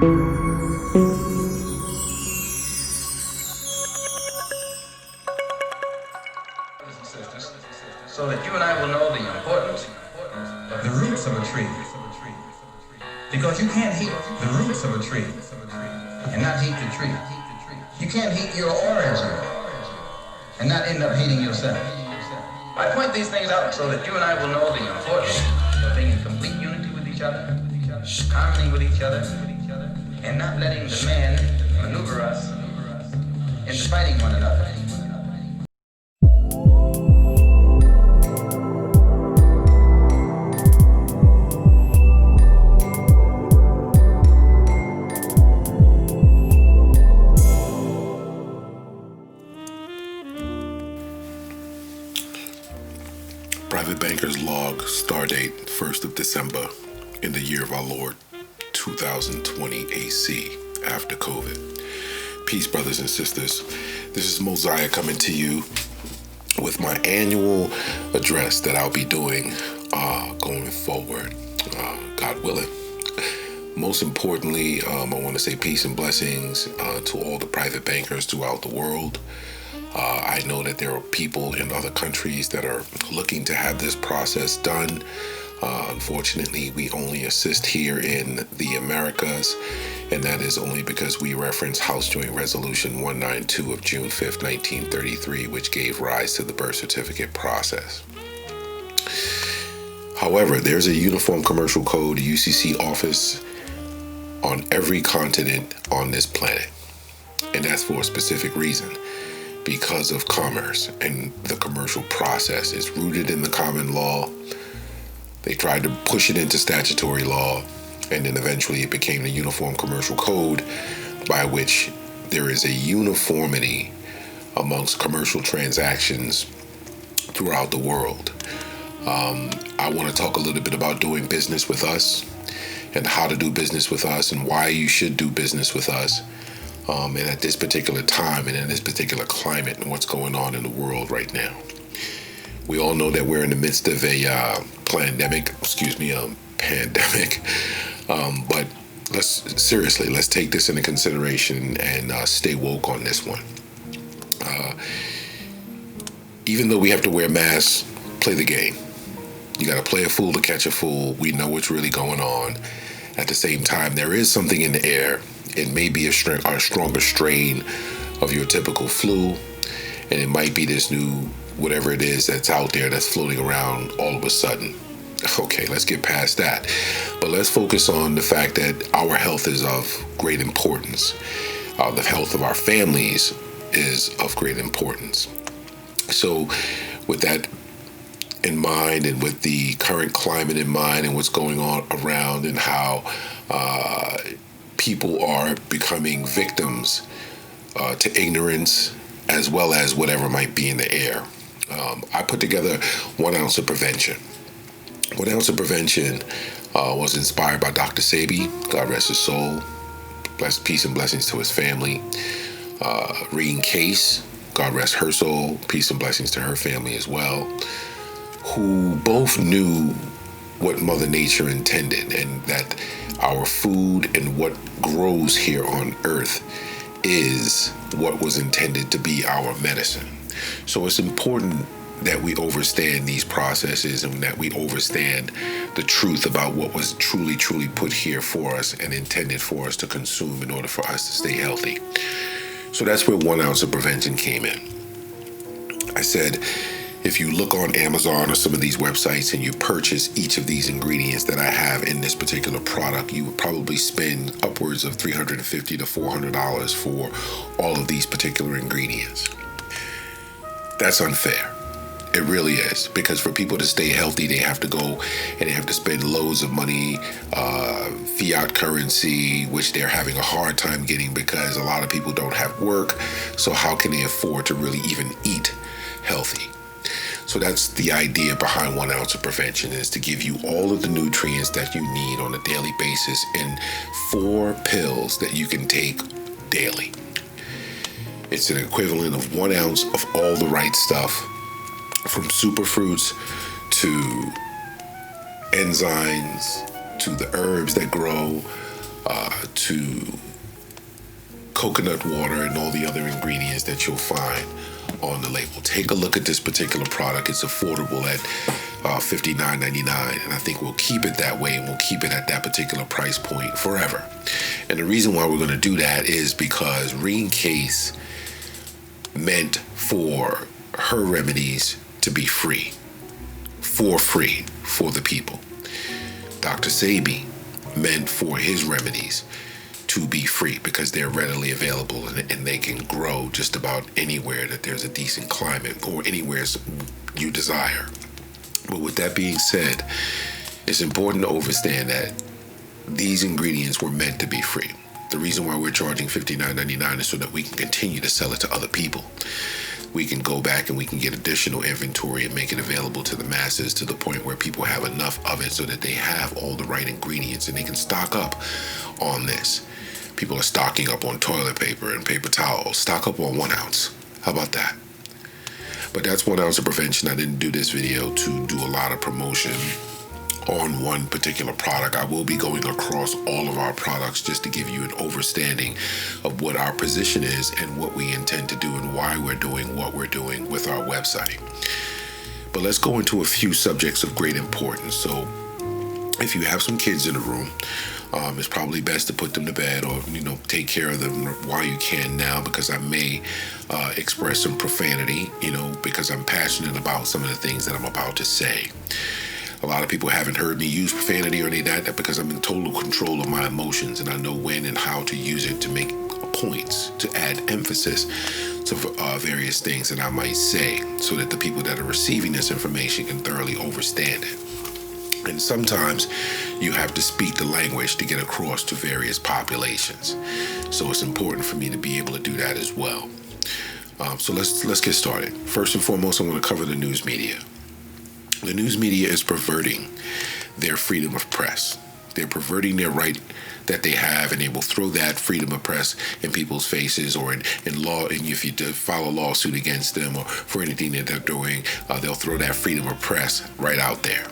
So that you and I will know the importance of the roots of a tree. Because you can't heat the roots of a tree and not heat the tree. You can't heat your origin and not end up heating yourself. I point these things out so that you and I will know the importance of being in complete unity with each other, harmony with each other, and not letting the man maneuver us into fighting one another. Private Banker's Log, Stardate, 1st of December, in the year of our Lord, 2020 AC, after COVID. Peace, brothers and sisters. This is Moziah coming to you with my annual address that I'll be doing going forward, God willing. Most importantly, I want to say peace and blessings to all the private bankers throughout the world. I know that there are people in other countries that are looking to have this process done. Unfortunately, we only assist here in the Americas, and that is only because we reference House Joint Resolution 192 of June 5th, 1933, which gave rise to the birth certificate process. However, there's a Uniform Commercial Code UCC office on every continent on this planet, and that's for a specific reason. Because of commerce and the commercial process. It's rooted in the common law. They tried to push it into statutory law, and then eventually it became the Uniform Commercial Code, by which there is a uniformity amongst commercial transactions throughout the world. I want to talk a little bit about doing business with us and how to do business with us and why you should do business with us. And at this particular time and in this particular climate and what's going on in the world right now. We all know that we're in the midst of a pandemic. But let's take this into consideration and stay woke on this one. Even though we have to wear masks, play the game. You got to play a fool to catch a fool. We know what's really going on. At the same time, there is something in the air. It may be a stronger strain of your typical flu, and it might be this new whatever it is that's out there that's floating around all of a sudden. Okay, let's get past that. But let's focus on the fact that our health is of great importance. The health of our families is of great importance. So with that in mind, and with the current climate in mind, and what's going on around, and how people are becoming victims to ignorance, as well as whatever might be in the air. I put together 1 ounce of prevention. 1 ounce of prevention was inspired by Dr. Sebi, God rest his soul. Peace and blessings to his family. Reen Case, God rest her soul. Peace and blessings to her family as well. Who both knew what Mother Nature intended, and that our food and what grows here on earth is what was intended to be our medicine. So it's important that we understand these processes and that we understand the truth about what was truly put here for us and intended for us to consume in order for us to stay healthy. So that's where 1 ounce of prevention came in. I said, if you look on Amazon or some of these websites and you purchase each of these ingredients that I have in this particular product, you would probably spend upwards of $350 to $400 for all of these particular ingredients. That's unfair. It really is, because for people to stay healthy, they have to go and they have to spend loads of money, fiat currency, which they're having a hard time getting because a lot of people don't have work. So how can they afford to really even eat healthy? So that's the idea behind 1 ounce of prevention, is to give you all of the nutrients that you need on a daily basis in 4 pills that you can take daily. It's an equivalent of 1 ounce of all the right stuff, from superfruits to enzymes to the herbs that grow, to coconut water and all the other ingredients that you'll find on the label. Take a look at this particular product. It's affordable at $59.99, and I think we'll keep it that way, and we'll keep it at that particular price point forever. And the reason why we're going to do that is because Reen Case meant for her remedies to be free for the people. Dr. Sebi meant for his remedies to be free because they're readily available, and they can grow just about anywhere that there's a decent climate or anywhere you desire. But with that being said, it's important to understand that these ingredients were meant to be free. The reason why we're charging $59.99 is so that we can continue to sell it to other people. We can go back and we can get additional inventory and make it available to the masses to the point where people have enough of it so that they have all the right ingredients and they can stock up on this. People are stocking up on toilet paper and paper towels. Stock up on 1 ounce. How about that? But that's 1 ounce of prevention. I didn't do this video to do a lot of promotion on one particular product. I will be going across all of our products just to give you an understanding of what our position is and what we intend to do and why we're doing what we're doing with our website. But let's go into a few subjects of great importance. So if you have some kids in the room, it's probably best to put them to bed or, take care of them while you can now, because I may express some profanity, because I'm passionate about some of the things that I'm about to say. A lot of people haven't heard me use profanity or any of that because I'm in total control of my emotions, and I know when and how to use it to make points, to add emphasis to various things that I might say so that the people that are receiving this information can thoroughly understand it. And sometimes you have to speak the language to get across to various populations. So it's important for me to be able to do that as well. So let's get started. First and foremost, I'm going to cover the news media. The news media is perverting their freedom of press. They're perverting their right that they have, and they will throw that freedom of press in people's faces or in law. And if you file a lawsuit against them or for anything that they're doing, they'll throw that freedom of press right out there.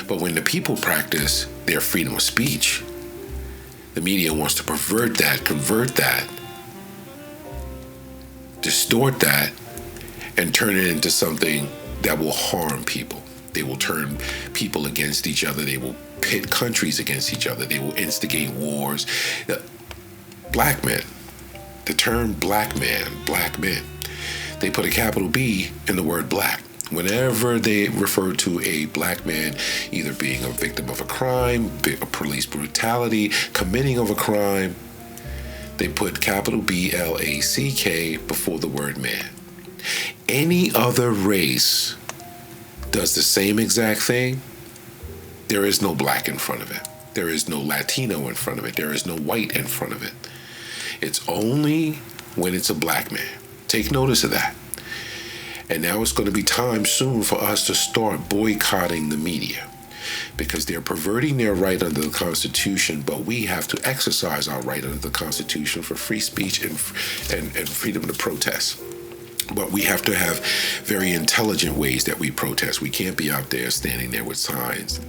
But when the people practice their freedom of speech, the media wants to pervert that, convert that, distort that, and turn it into something that will harm people. They will turn people against each other. They will pit countries against each other. They will instigate wars. Black men, the term black man, black men, they put a capital B in the word black. Whenever they refer to a black man either being a victim of a crime, police brutality, committing of a crime, they put capital BLACK before the word man. Any other race does the same exact thing. There is no black in front of it. There is no Latino in front of it. There is no white in front of it. It's only when it's a black man. Take notice of that. And now it's going to be time soon for us to start boycotting the media, because they're perverting their right under the Constitution, but we have to exercise our right under the Constitution for free speech and freedom to protest. But we have to have very intelligent ways that we protest. We can't be out there standing there with signs,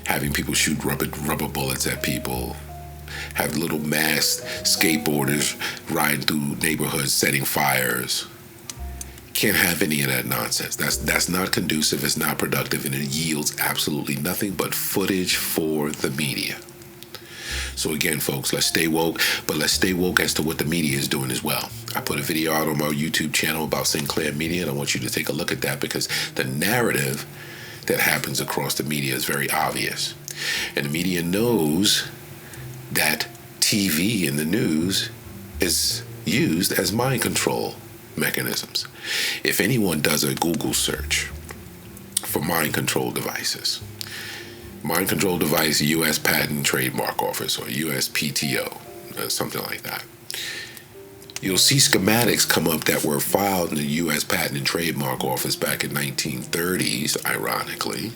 having people shoot rubber bullets at people, have little masked skateboarders riding through neighborhoods setting fires. Can't have any of that nonsense. That's not conducive, it's not productive, and it yields absolutely nothing but footage for the media. So again, folks, let's stay woke, but let's stay woke as to what the media is doing as well. I put a video out on my YouTube channel about Sinclair Media, and I want you to take a look at that, because the narrative that happens across the media is very obvious. And the media knows that TV and the news is used as mind control mechanisms. If anyone does a Google search for mind control devices, mind control device, U.S. Patent and Trademark Office, or USPTO, something like that, you'll see schematics come up that were filed in the U.S. Patent and Trademark Office back in 1930s, ironically,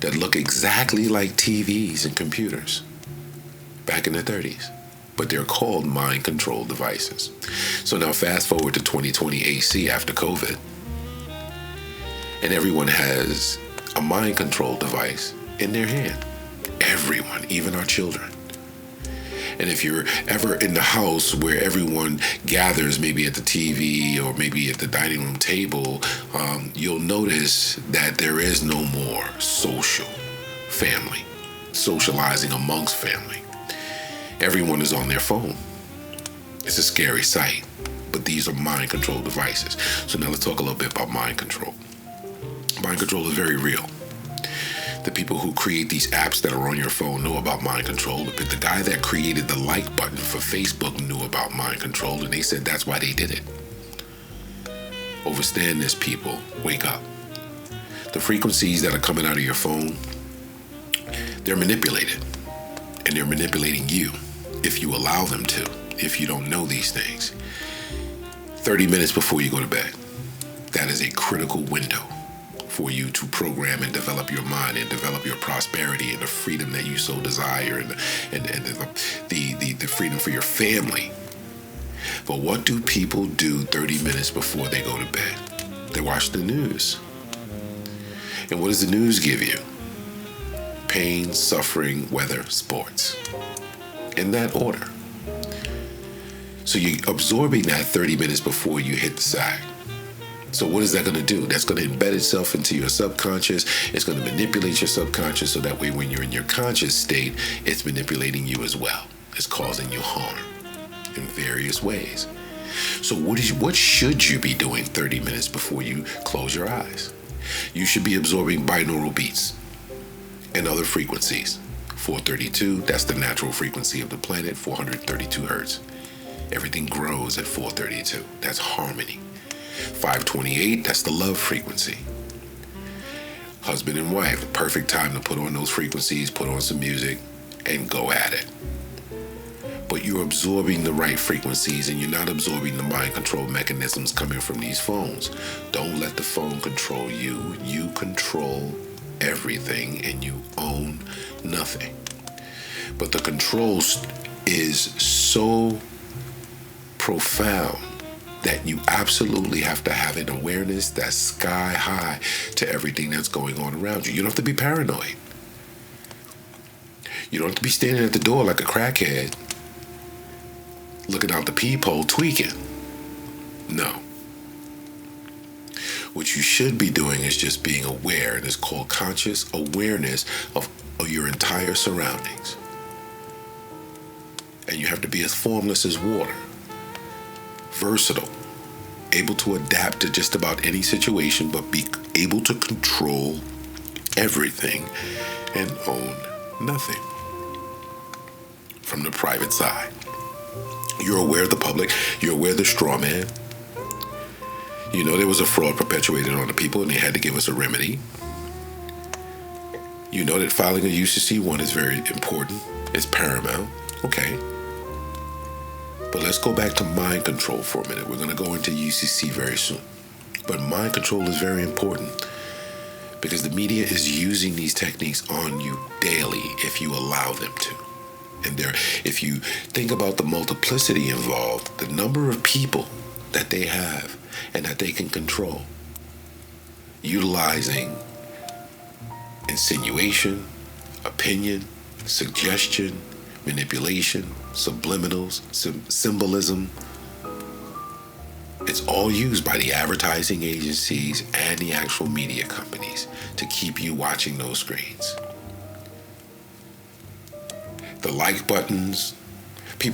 that look exactly like TVs and computers back in the 30s. But they're called mind control devices. So now fast forward to 2020 AC after COVID, and everyone has a mind control device in their hand. Everyone, even our children. And if you're ever in the house where everyone gathers, maybe at the TV or maybe at the dining room table, you'll notice that there is no more socializing amongst family. Everyone is on their phone. It's a scary sight, but these are mind control devices. So now let's talk a little bit about mind control. Mind control is very real. The people who create these apps that are on your phone know about mind control. The guy that created the like button for Facebook knew about mind control, and they said that's why they did it. Overstand this, people. Wake up. The frequencies that are coming out of your phone, they're manipulated. And they're manipulating you if you allow them to, if you don't know these things. 30 minutes before you go to bed. That is a critical window for you to program and develop your mind and develop your prosperity and the freedom that you so desire and the freedom for your family. But what do people do 30 minutes before they go to bed? They watch the news. And what does the news give you? Pain, suffering, weather, sports. In that order. So you're absorbing that 30 minutes before you hit the sack. So what is that going to do? That's going to embed itself into your subconscious. It's going to manipulate your subconscious so that way when you're in your conscious state, it's manipulating you as well. It's causing you harm in various ways. So what should you be doing 30 minutes before you close your eyes? You should be absorbing binaural beats and other frequencies. 432, that's the natural frequency of the planet, 432 hertz. Everything grows at 432. That's harmony. 528, that's the love frequency. Husband and wife, the perfect time to put on those frequencies, put on some music, and go at it. But you're absorbing the right frequencies and you're not absorbing the mind control mechanisms coming from these phones. Don't let the phone control you. You control everything and you own nothing. But the control is so profound that you absolutely have to have an awareness that's sky high to everything that's going on around you. You don't have to be paranoid. You don't have to be standing at the door like a crackhead, looking out the peephole, tweaking. No. What you should be doing is just being aware, and it's called conscious awareness of your entire surroundings. And you have to be as formless as water. Versatile, able to adapt to just about any situation, but be able to control everything and own nothing from the private side. You're aware of the public, you're aware of the straw man. You know there was a fraud perpetuated on the people and they had to give us a remedy. You know that filing a UCC-1 is very important, it's paramount. Okay. But let's go back to mind control for a minute. We're going to go into UCC very soon. But mind control is very important because the media is using these techniques on you daily if you allow them to. And if you think about the multiplicity involved, the number of people that they have and that they can control, utilizing insinuation, opinion, suggestion, manipulation, subliminals, symbolism. It's all used by the advertising agencies and the actual media companies to keep you watching those screens. The like buttons.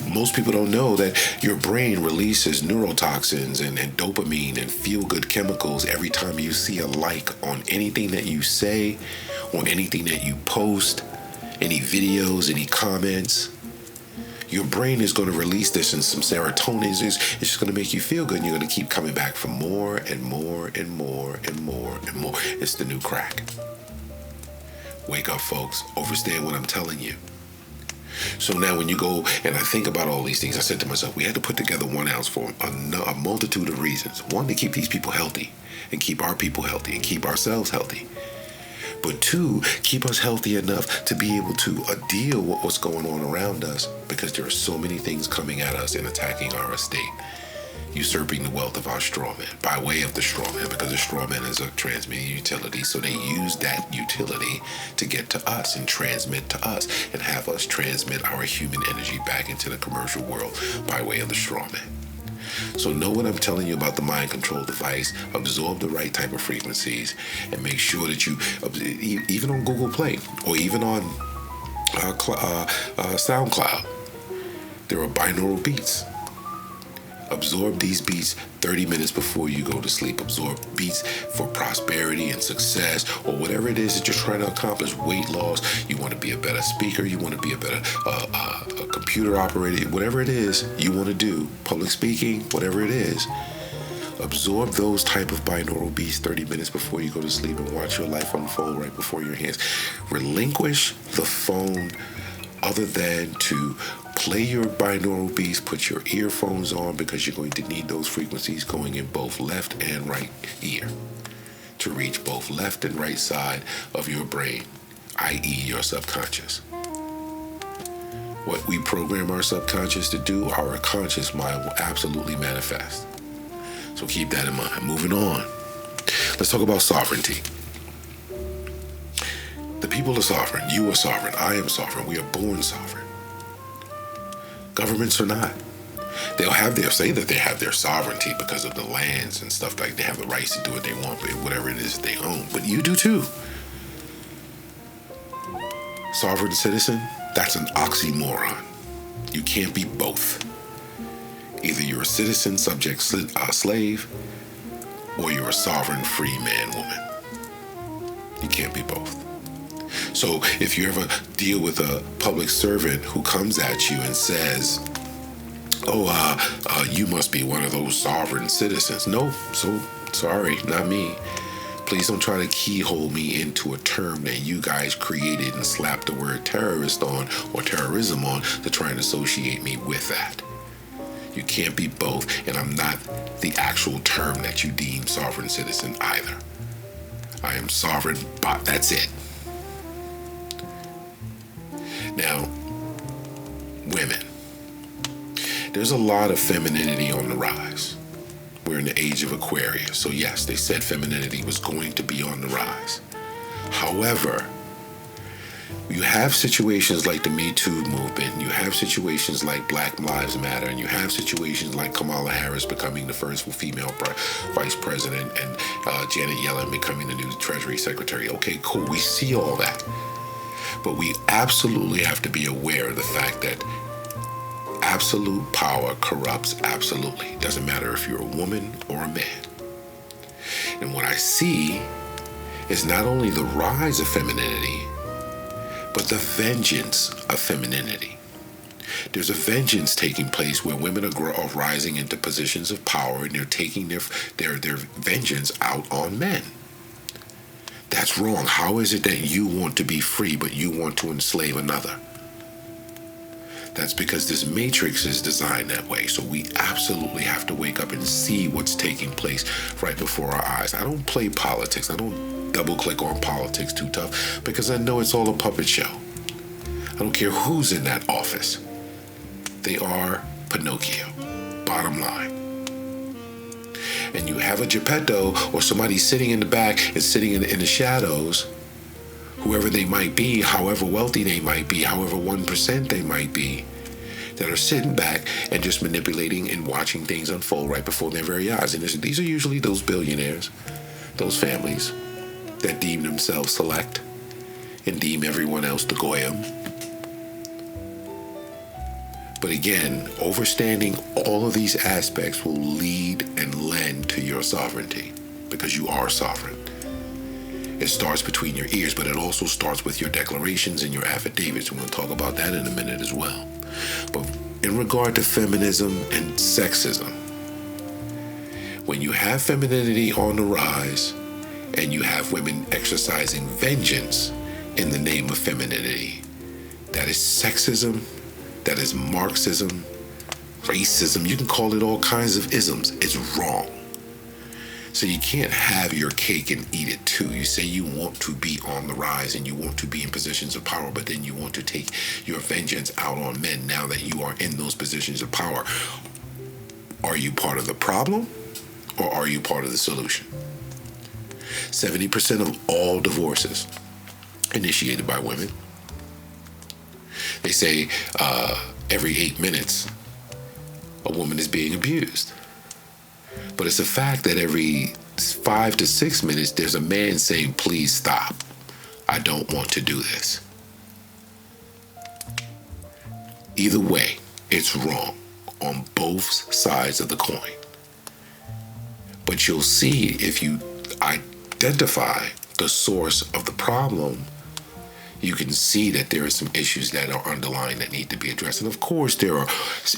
Most people don't know that your brain releases neurotoxins and dopamine and feel-good chemicals every time you see a like on anything that you say, on anything that you post, any videos, any comments. Your brain is going to release this in some serotonin. It's just going to make you feel good, and you're going to keep coming back for more and more and more and more and more. It's the new crack. Wake up, folks. Overstand what I'm telling you. So now when you go and I think about all these things, I said to myself, we had to put together OneOunce for a multitude of reasons. One, to keep these people healthy and keep our people healthy and keep ourselves healthy. But two, keep us healthy enough to be able to deal with what's going on around us because there are so many things coming at us and attacking our estate. usurping the wealth of our straw man by way of the straw man, because the straw man is a transmitting utility. So they use that utility to get to us and transmit to us and have us transmit our human energy back into the commercial world by way of the straw man. So know what I'm telling you about the mind control device, absorb the right type of frequencies, and make sure that you, even on Google Play or even on SoundCloud, there are binaural beats. Absorb these beats 30 minutes before you go to sleep. Absorb beats for prosperity and success, or whatever it is that you're trying to accomplish. Weight loss, you want to be a better speaker, you want to be a better a computer operator, whatever it is you want to do, public speaking, whatever it is. Absorb those type of binaural beats 30 minutes before you go to sleep and watch your life unfold right before your hands. Relinquish the phone other than to play your binaural beats, put your earphones on, because you're going to need those frequencies going in both left and right ear to reach both left and right side of your brain, i.e. your subconscious. What we program our subconscious to do, our conscious mind will absolutely manifest. So keep that in mind. Moving on. Let's talk about sovereignty. The people are sovereign. You are sovereign. I am sovereign. We are born sovereign. Governments are not. They'll say that they have their sovereignty because of the lands and stuff, like they have the rights to do what they want, but whatever it is that they own. But you do too. Sovereign citizen, that's an oxymoron. You can't be both. Either you're a citizen, subject, slave, or you're a sovereign, free man, woman. You can't be both. So if you ever deal with a public servant who comes at you and says, you must be one of those sovereign citizens. No, so sorry, not me. Please don't try to keyhole me into a term that you guys created and slapped the word terrorist on or terrorism on to try and associate me with that. You can't be both, and I'm not the actual term that you deem sovereign citizen either. I am sovereign, but that's it. Now, women. There's a lot of femininity on the rise. We're in the age of Aquarius. So yes, they said femininity was going to be on the rise. However, you have situations like the Me Too movement. You have situations like Black Lives Matter. And you have situations like Kamala Harris becoming the first female vice president and Janet Yellen becoming the new Treasury Secretary. Okay, cool. We see all that. But we absolutely have to be aware of the fact that absolute power corrupts absolutely. Doesn't matter if you're a woman or a man. And what I see is not only the rise of femininity, but the vengeance of femininity. There's a vengeance taking place where women are rising into positions of power, and they're taking their vengeance out on men. That's wrong. How is it that you want to be free, but you want to enslave another? That's because this matrix is designed that way. So we absolutely have to wake up and see what's taking place right before our eyes. I don't play politics. I don't double click on politics too tough, because I know it's all a puppet show. I don't care who's in that office. They are Pinocchio. Bottom line. And you have a Geppetto or somebody sitting in the back and sitting in the shadows, whoever they might be, however wealthy they might be, however 1% they might be, that are sitting back and just manipulating and watching things unfold right before their very eyes. And these are usually those billionaires, those families that deem themselves select and deem everyone else the goyim. But again, overstanding all of these aspects will lead and lend to your sovereignty, because you are sovereign. It starts between your ears, but it also starts with your declarations and your affidavits. We're going to talk about that in a minute as well. But in regard to feminism and sexism, when you have femininity on the rise and you have women exercising vengeance in the name of femininity, that is sexism. That is Marxism, racism. You can call it all kinds of isms. It's wrong. So you can't have your cake and eat it too. You say you want to be on the rise and you want to be in positions of power, but then you want to take your vengeance out on men now that you are in those positions of power. Are you part of the problem or are you part of the solution? 70% of all divorces initiated by women. They say every 8 minutes a woman is being abused. But it's a fact that every 5 to 6 minutes there's a man saying, please stop. I don't want to do this. Either way, it's wrong on both sides of the coin. But you'll see if you identify the source of the problem, you can see that there are some issues that are underlying that need to be addressed. And of course,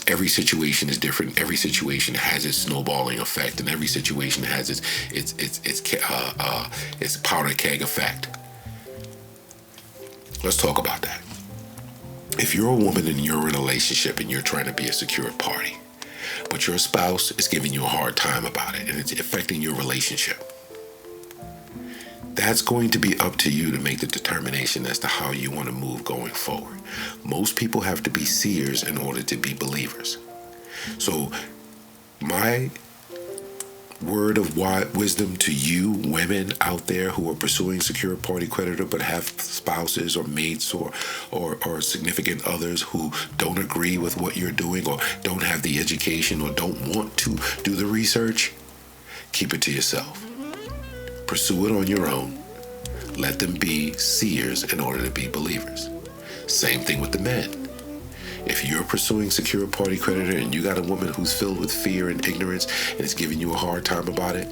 every situation is different. Every situation has its snowballing effect, and every situation has its powder keg effect. Let's talk about that. If you're a woman and you're in a relationship and you're trying to be a secure party, but your spouse is giving you a hard time about it and it's affecting your relationship, that's going to be up to you to make the determination as to how you want to move going forward. Most people have to be seers in order to be believers. So my word of wisdom to you women out there who are pursuing secure party creditor but have spouses or mates or significant others who don't agree with what you're doing or don't have the education or don't want to do the research, keep it to yourself. Pursue it on your own. Let them be seers in order to be believers. Same thing with the men. If you're pursuing secure party creditor and you got a woman who's filled with fear and ignorance and is giving you a hard time about it,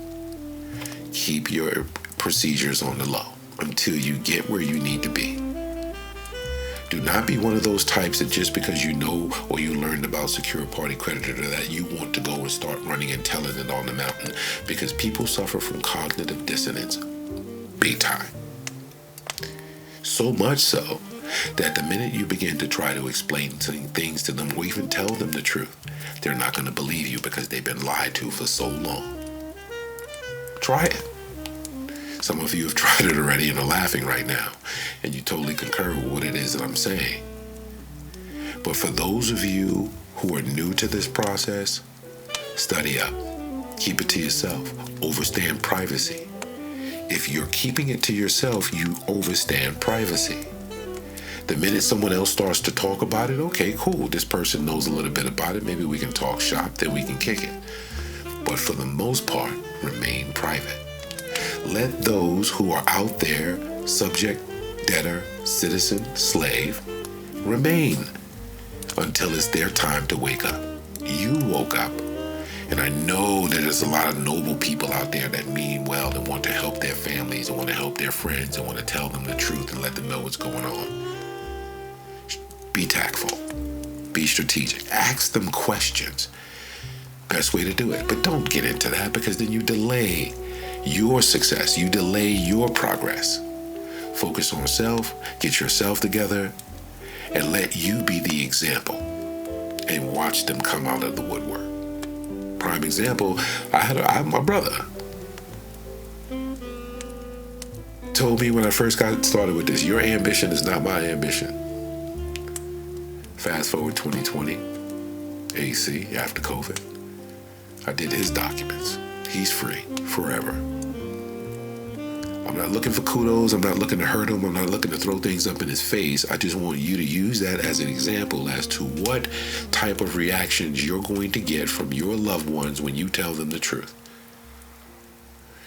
keep your procedures on the low until you get where you need to be. Do not be one of those types that just because you know or you learned about secure party creditor that you want to go and start running and telling it on the mountain, because people suffer from cognitive dissonance big time. So much so that the minute you begin to try to explain things to them or even tell them the truth, they're not going to believe you because they've been lied to for so long. Try it. Some of you have tried it already and are laughing right now, and you totally concur with what it is that I'm saying. But for those of you who are new to this process, study up. Keep it to yourself. Overstand privacy. If you're keeping it to yourself, you overstand privacy. The minute someone else starts to talk about it, okay, cool, this person knows a little bit about it, maybe we can talk shop, then we can kick it. But for the most part, remain private. Let those who are out there, subject, debtor, citizen, slave, remain until it's their time to wake up. You woke up. And I know that there's a lot of noble people out there that mean well and want to help their families and want to help their friends and want to tell them the truth and let them know what's going on. Be tactful. Be strategic. Ask them questions. Best way to do it. But don't get into that, because then you delay your success. You delay your progress. Focus on self. Get yourself together. And let you be the example. And watch them come out of the woodwork. Prime example, I had my brother told me when I first got started with this, your ambition is not my ambition. Fast forward 2020, AC, after COVID, I did his documents. He's free forever. I'm not looking for kudos. I'm not looking to hurt him. I'm not looking to throw things up in his face. I just want you to use that as an example as to what type of reactions you're going to get from your loved ones when you tell them the truth.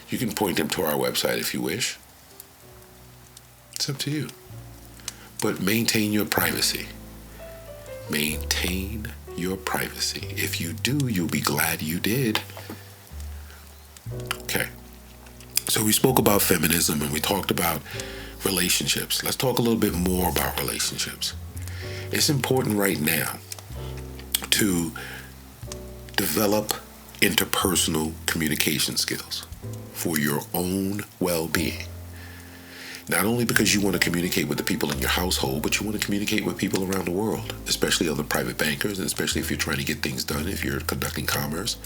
You can point them to our website if you wish. It's up to you. But maintain your privacy. Maintain your privacy. If you do, you'll be glad you did. Okay. So we spoke about feminism and we talked about relationships. Let's talk a little bit more about relationships. It's important right now to develop interpersonal communication skills for your own well-being. Not only because you want to communicate with the people in your household, but you want to communicate with people around the world, especially other private bankers, and especially if you're trying to get things done, if you're conducting commerce.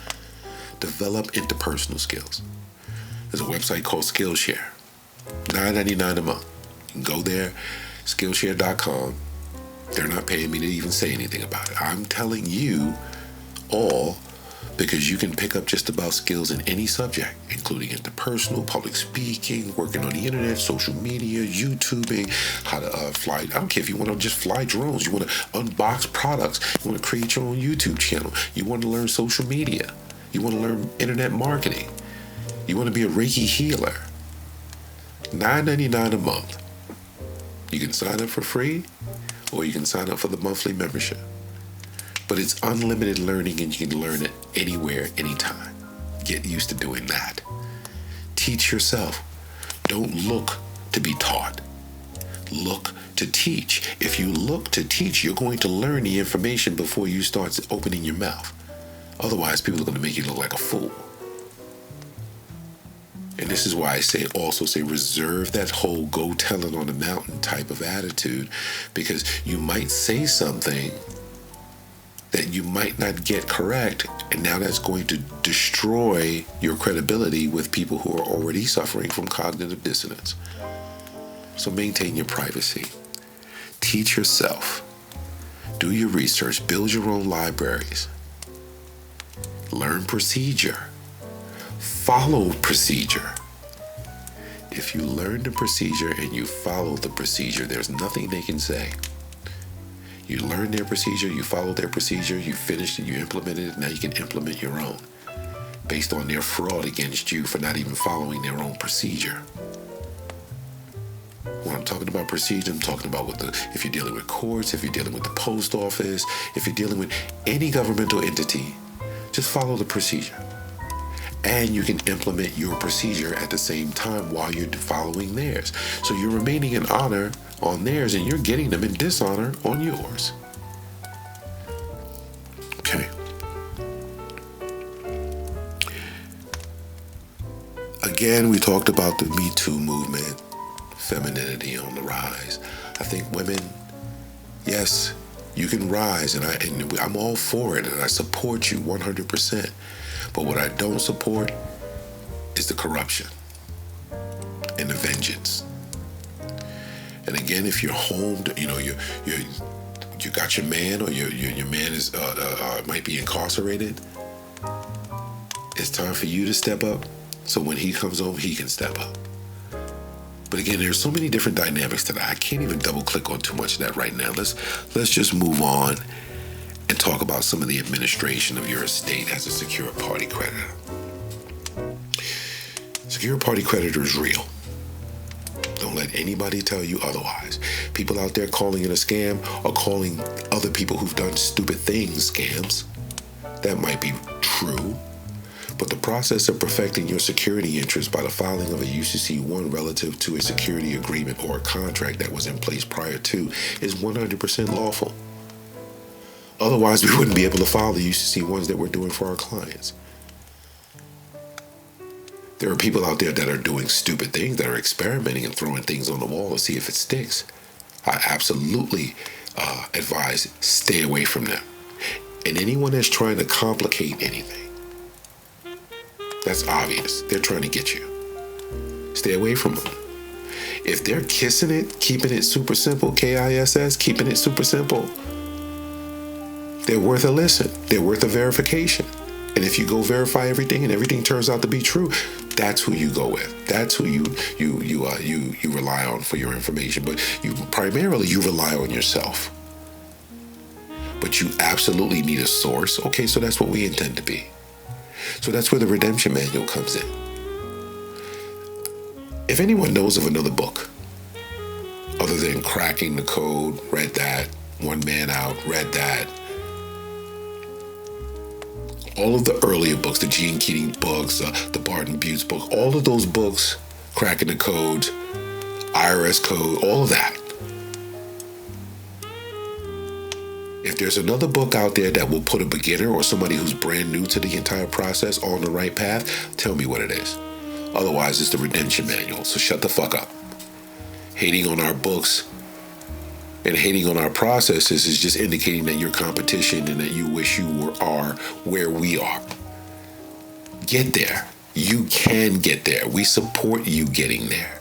Develop interpersonal skills. There's a website called Skillshare, $9.99 a month. You can go there, Skillshare.com. They're not paying me to even say anything about it. I'm telling you all because you can pick up just about skills in any subject, including interpersonal, public speaking, working on the internet, social media, YouTubing, how to fly. I don't care if you want to just fly drones, you want to unbox products, you want to create your own YouTube channel, you want to learn social media, you want to learn internet marketing, you want to be a Reiki healer. $9.99 a month. You can sign up for free, or you can sign up for the monthly membership. But it's unlimited learning, and you can learn it anywhere, anytime. Get used to doing that. Teach yourself. Don't look to be taught. Look to teach. If you look to teach, you're going to learn the information before you start opening your mouth. Otherwise, people are going to make you look like a fool. And this is why I also say reserve that whole go tell it on the mountain type of attitude, because you might say something that you might not get correct, and now that's going to destroy your credibility with people who are already suffering from cognitive dissonance. So maintain your privacy. Teach yourself. Do your research. Build your own libraries. Learn procedure. Follow procedure. If you learn the procedure and you follow the procedure, there's nothing they can say. You learn their procedure, you follow their procedure, you finished it, you implemented it, now you can implement your own based on their fraud against you for not even following their own procedure. When I'm talking about procedure, I'm talking about if you're dealing with courts, if you're dealing with the post office, if you're dealing with any governmental entity, just follow the procedure. And you can implement your procedure at the same time while you're following theirs. So you're remaining in honor on theirs, and you're getting them in dishonor on yours. Okay. Again, we talked about the Me Too movement, femininity on the rise. I think women, yes, you can rise, and I'm all for it, and I support you 100%. But what I don't support is the corruption and the vengeance. And again, if you're home, you got your man, or your man is might be incarcerated. It's time for you to step up, so when he comes home, he can step up. But again, there's so many different dynamics to that. I can't even double click on too much of that right now. Let's just move on and talk about some of the administration of your estate as a secure party creditor. Secure party creditor is real. Don't let anybody tell you otherwise. People out there calling it a scam or calling other people who've done stupid things scams. That might be true. But the process of perfecting your security interest by the filing of a UCC-1 relative to a security agreement or a contract that was in place prior to is 100% lawful. Otherwise, we wouldn't be able to file the UCC-1s that we're doing for our clients. There are people out there that are doing stupid things, that are experimenting and throwing things on the wall to see if it sticks. I absolutely advise stay away from them. And anyone that's trying to complicate anything, that's obvious. They're trying to get you. Stay away from them. If they're kissing it, keeping it super simple, KISS, keeping it super simple, they're worth a listen. They're worth a verification. And if you go verify everything and everything turns out to be true, that's who you go with. That's who you rely on for your information. But you rely on yourself. But you absolutely need a source. Okay, so that's what we intend to be. So that's where the redemption manual comes in. If anyone knows of another book other than Cracking the Code, read that. One Man Out, read that. All of the earlier books, the Gene Keating books, the Barton Butts book, all of those books, Cracking the Code, IRS Code, all of that. If there's another book out there that will put a beginner or somebody who's brand new to the entire process on the right path, tell me what it is. Otherwise, it's the redemption manual, so shut the fuck up. Hating on our books and hating on our processes is just indicating that you're competition and that you wish you are where we are. Get there. You can get there. We support you getting there.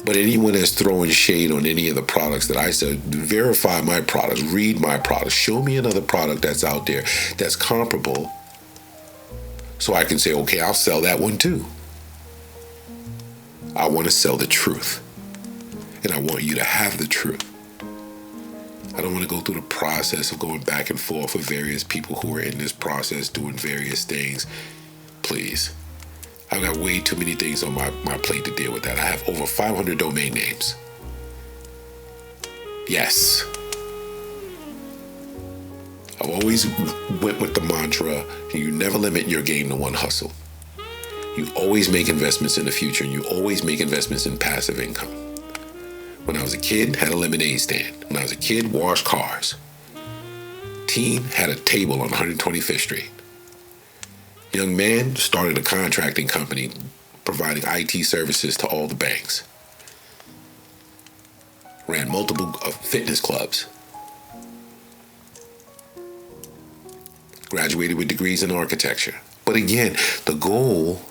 But anyone that's throwing shade on any of the products that I said, verify my products, read my products, show me another product that's out there that's comparable so I can say, okay, I'll sell that one too. I want to sell the truth. And I want you to have the truth. I don't want to go through the process of going back and forth with various people who are in this process doing various things. Please. I've got way too many things on my plate to deal with that. I have over 500 domain names. Yes. I've always went with the mantra, you never limit your game to one hustle. You always make investments in the future, and you always make investments in passive income. When I was a kid, had a lemonade stand. When I was a kid, washed cars. Teen, had a table on 125th Street. Young man, started a contracting company providing IT services to all the banks. Ran multiple fitness clubs. Graduated with degrees in architecture. But again, the goal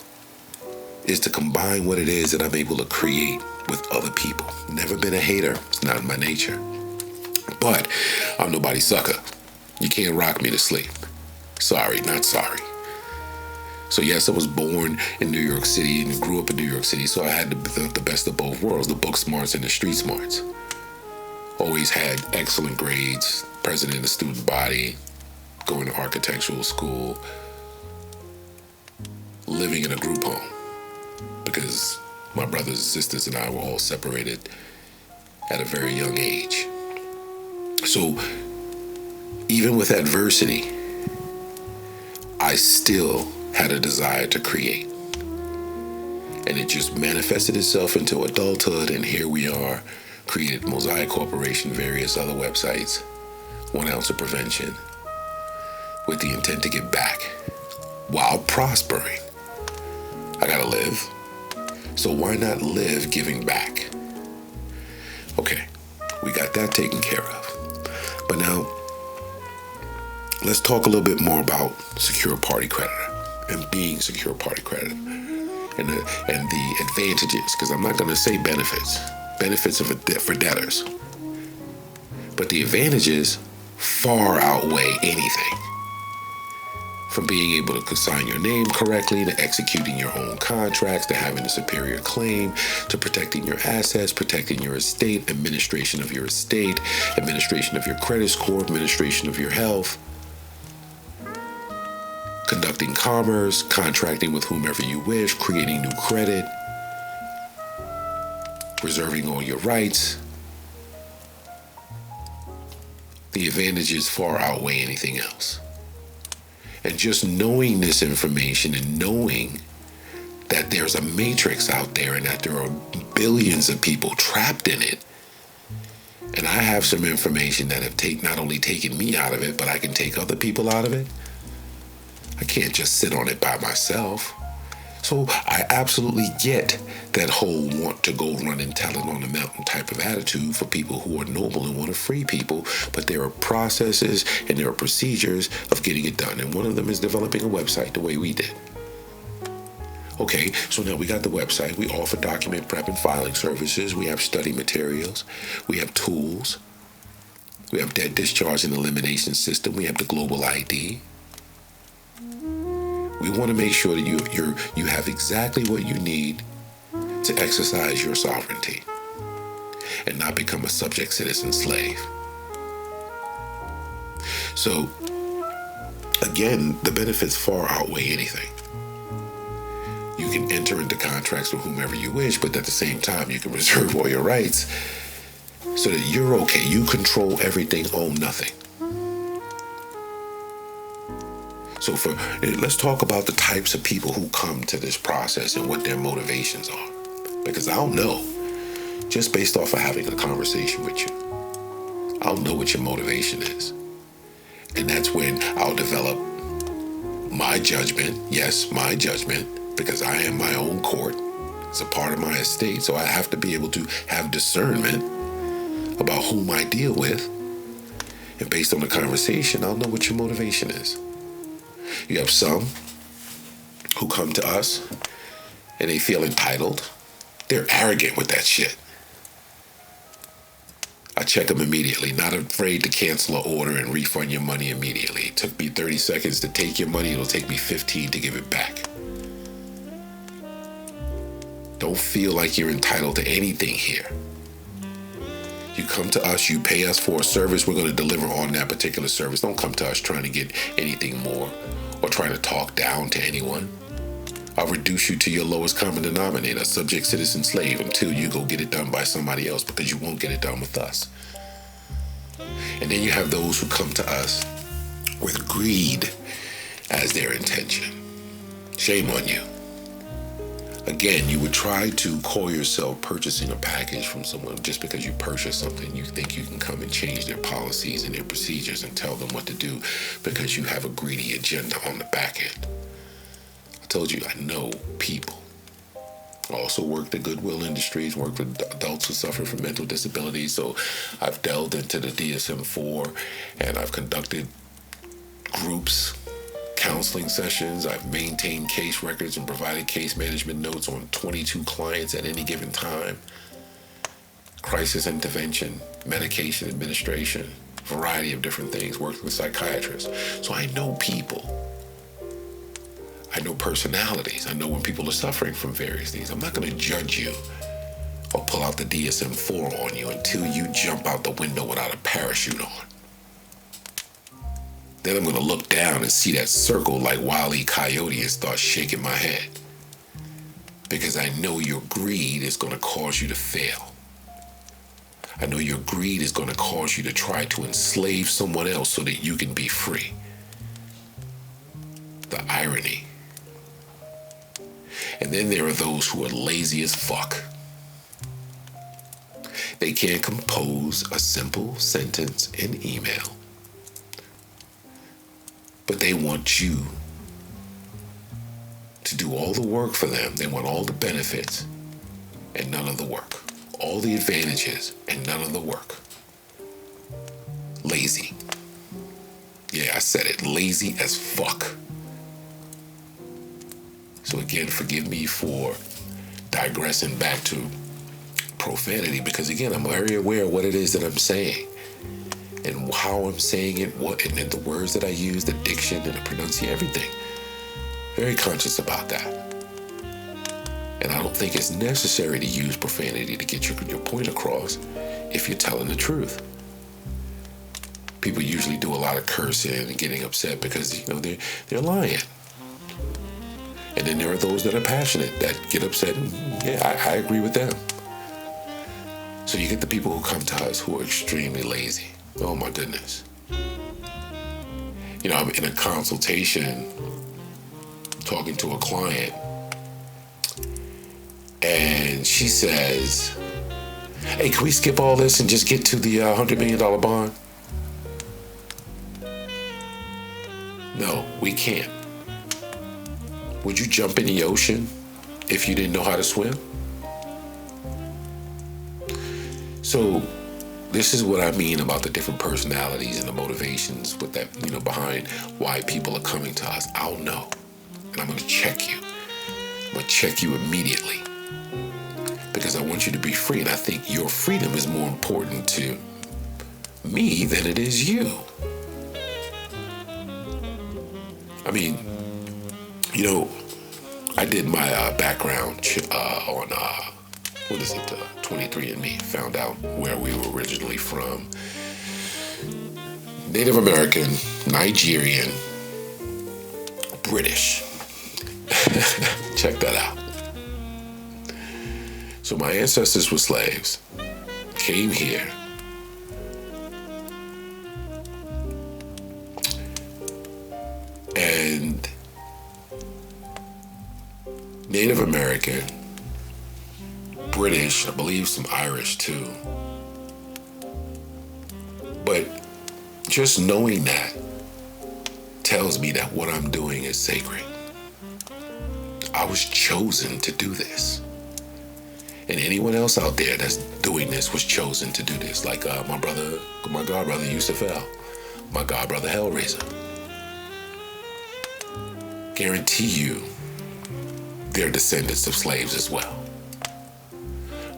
is to combine what it is that I'm able to create with other people. Never been a hater. It's not in my nature. But I'm nobody's sucker. You can't rock me to sleep. Sorry, not sorry. So yes, I was born in New York City and grew up in New York City, so I had the best of both worlds, the book smarts and the street smarts. Always had excellent grades, president of the student body, going to architectural school, living in a group home, because my brothers and sisters and I were all separated at a very young age. So even with adversity, I still had a desire to create. And it just manifested itself into adulthood, and here we are, created Moziah Corporation, various other websites, OneOunce of Prevention, with the intent to give back while prospering. I gotta live. So why not live giving back? Okay, we got that taken care of. But now, let's talk a little bit more about secure party creditor and being secure party creditor and the advantages, because I'm not going to say benefits for debtors, but the advantages far outweigh anything. From being able to sign your name correctly, to executing your own contracts, to having a superior claim, to protecting your assets, protecting your estate, administration of your estate, administration of your credit score, administration of your health, conducting commerce, contracting with whomever you wish, creating new credit, reserving all your rights. The advantages far outweigh anything else. And just knowing this information and knowing that there's a matrix out there and that there are billions of people trapped in it, and I have some information that have not only taken me out of it, but I can take other people out of it. I can't just sit on it by myself. So I absolutely get that whole want to go run and tell it on the mountain type of attitude for people who are noble and want to free people. But there are processes and there are procedures of getting it done. And one of them is developing a website the way we did. Okay, so now we got the website. We offer document prep and filing services. We have study materials. We have tools. We have debt discharge and elimination system. We have the global ID. We want to make sure that you have exactly what you need to exercise your sovereignty and not become a subject citizen slave. So, again, the benefits far outweigh anything. You can enter into contracts with whomever you wish, but at the same time, you can reserve all your rights so that you're okay. You control everything, own nothing. So let's talk about the types of people who come to this process and what their motivations are. Because I'll know, just based off of having a conversation with you, I'll know what your motivation is. And that's when I'll develop my judgment, yes, my judgment, because I am my own court. It's a part of my estate, so I have to be able to have discernment about whom I deal with. And based on the conversation, I'll know what your motivation is. You have some who come to us and they feel entitled. They're arrogant with that shit. I check them immediately, not afraid to cancel an order and refund your money immediately. It took me 30 seconds to take your money. It'll take me 15 to give it back. Don't feel like you're entitled to anything here. You come to us, you pay us for a service, we're going to deliver on that particular service. Don't come to us trying to get anything more or trying to talk down to anyone. I'll reduce you to your lowest common denominator, subject, citizen, slave, until you go get it done by somebody else, because you won't get it done with us. And then you have those who come to us with greed as their intention. Shame on you. Again, you would try to call yourself purchasing a package from someone just because you purchase something. You think you can come and change their policies and their procedures and tell them what to do because you have a greedy agenda on the back end. I told you, I know people. I also worked at Goodwill Industries, worked with adults who suffer from mental disabilities. So I've delved into the DSM-4 and I've conducted groups, counseling sessions. I've maintained case records and provided case management notes on 22 clients at any given time. Crisis intervention, medication administration, variety of different things, worked with psychiatrists. So I know people. I know personalities. I know when people are suffering from various things. I'm not going to judge you or pull out the DSM-4 on you until you jump out the window without a parachute on. Then I'm going to look down and see that circle like Wile E. Coyote and start shaking my head. Because I know your greed is going to cause you to fail. I know your greed is going to cause you to try to enslave someone else so that you can be free. The irony. And then there are those who are lazy as fuck. They can't compose a simple sentence in email. But they want you to do all the work for them. They want all the benefits and none of the work. All the advantages and none of the work. Lazy. Yeah, I said it. Lazy as fuck. So again, forgive me for digressing back to profanity, because again, I'm very aware of what it is that I'm saying. And how I'm saying it, and then the words that I use, the diction and the pronunciation, everything. Very conscious about that. And I don't think it's necessary to use profanity to get your point across if you're telling the truth. People usually do a lot of cursing and getting upset because, they're lying. And then there are those that are passionate that get upset, and yeah, I agree with them. So you get the people who come to us who are extremely lazy. Oh my goodness. I'm in a consultation talking to a client, and she says, hey, can we skip all this and just get to the $100 million bond? No, we can't. Would you jump in the ocean if you didn't know how to swim? So this is what I mean about the different personalities and the motivations with that, behind why people are coming to us. I'll know. And I'm going to check you. I'm going to check you immediately. Because I want you to be free. And I think your freedom is more important to me than it is you. I mean, I did my background on 23andMe. Found out where we were originally from. Native American, Nigerian, British. Check that out. So my ancestors were slaves, came here, and Native American, British, I believe some Irish too. But just knowing that tells me that what I'm doing is sacred. I was chosen to do this. And anyone else out there that's doing this was chosen to do this. Like my godbrother Yusuf L, my godbrother Hellraiser. Guarantee you they're descendants of slaves as well.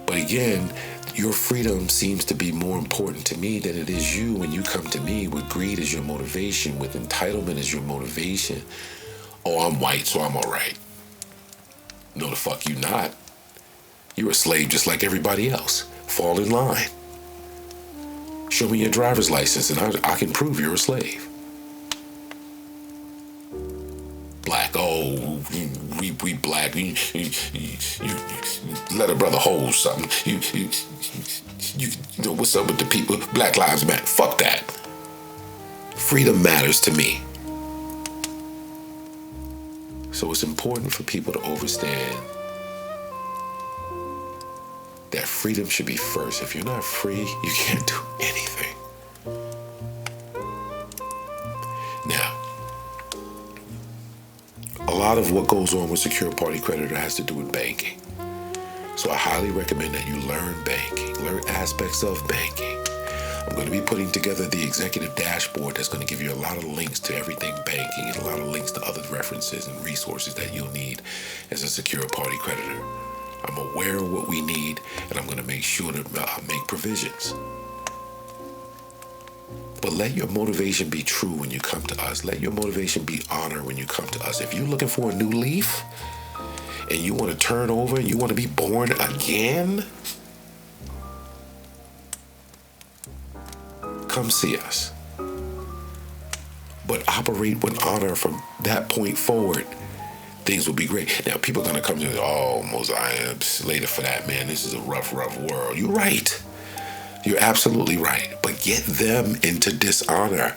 But again, Your freedom seems to be more important to me than it is you when you come to me with greed as your motivation, with entitlement as your motivation. Oh, I'm white, so I'm all right. No, the fuck you not. You're a slave just like everybody else. Fall in line. Show me your driver's license and I can prove you're a slave. Black, oh, we black. You let a brother hold something. You know what's up with the people? Black Lives Matter. Fuck that. Freedom matters to me. So it's important for people to understand that freedom should be first. If you're not free, you can't do anything. Now, a lot of what goes on with secure party creditor has to do with banking. So I highly recommend that you learn banking, learn aspects of banking. I'm going to be putting together the executive dashboard that's going to give you a lot of links to everything banking and a lot of links to other references and resources that you'll need as a secure party creditor. I'm aware of what we need, and I'm going to make sure to make provisions. But let your motivation be true when you come to us. Let your motivation be honor when you come to us. If you're looking for a new leaf and you want to turn over and you want to be born again, come see us. But operate with honor from that point forward. Things will be great. Now, people are going to come to me, oh, Moziah, later for that, man. This is a rough, rough world. You're right. You're absolutely right. But get them into dishonor.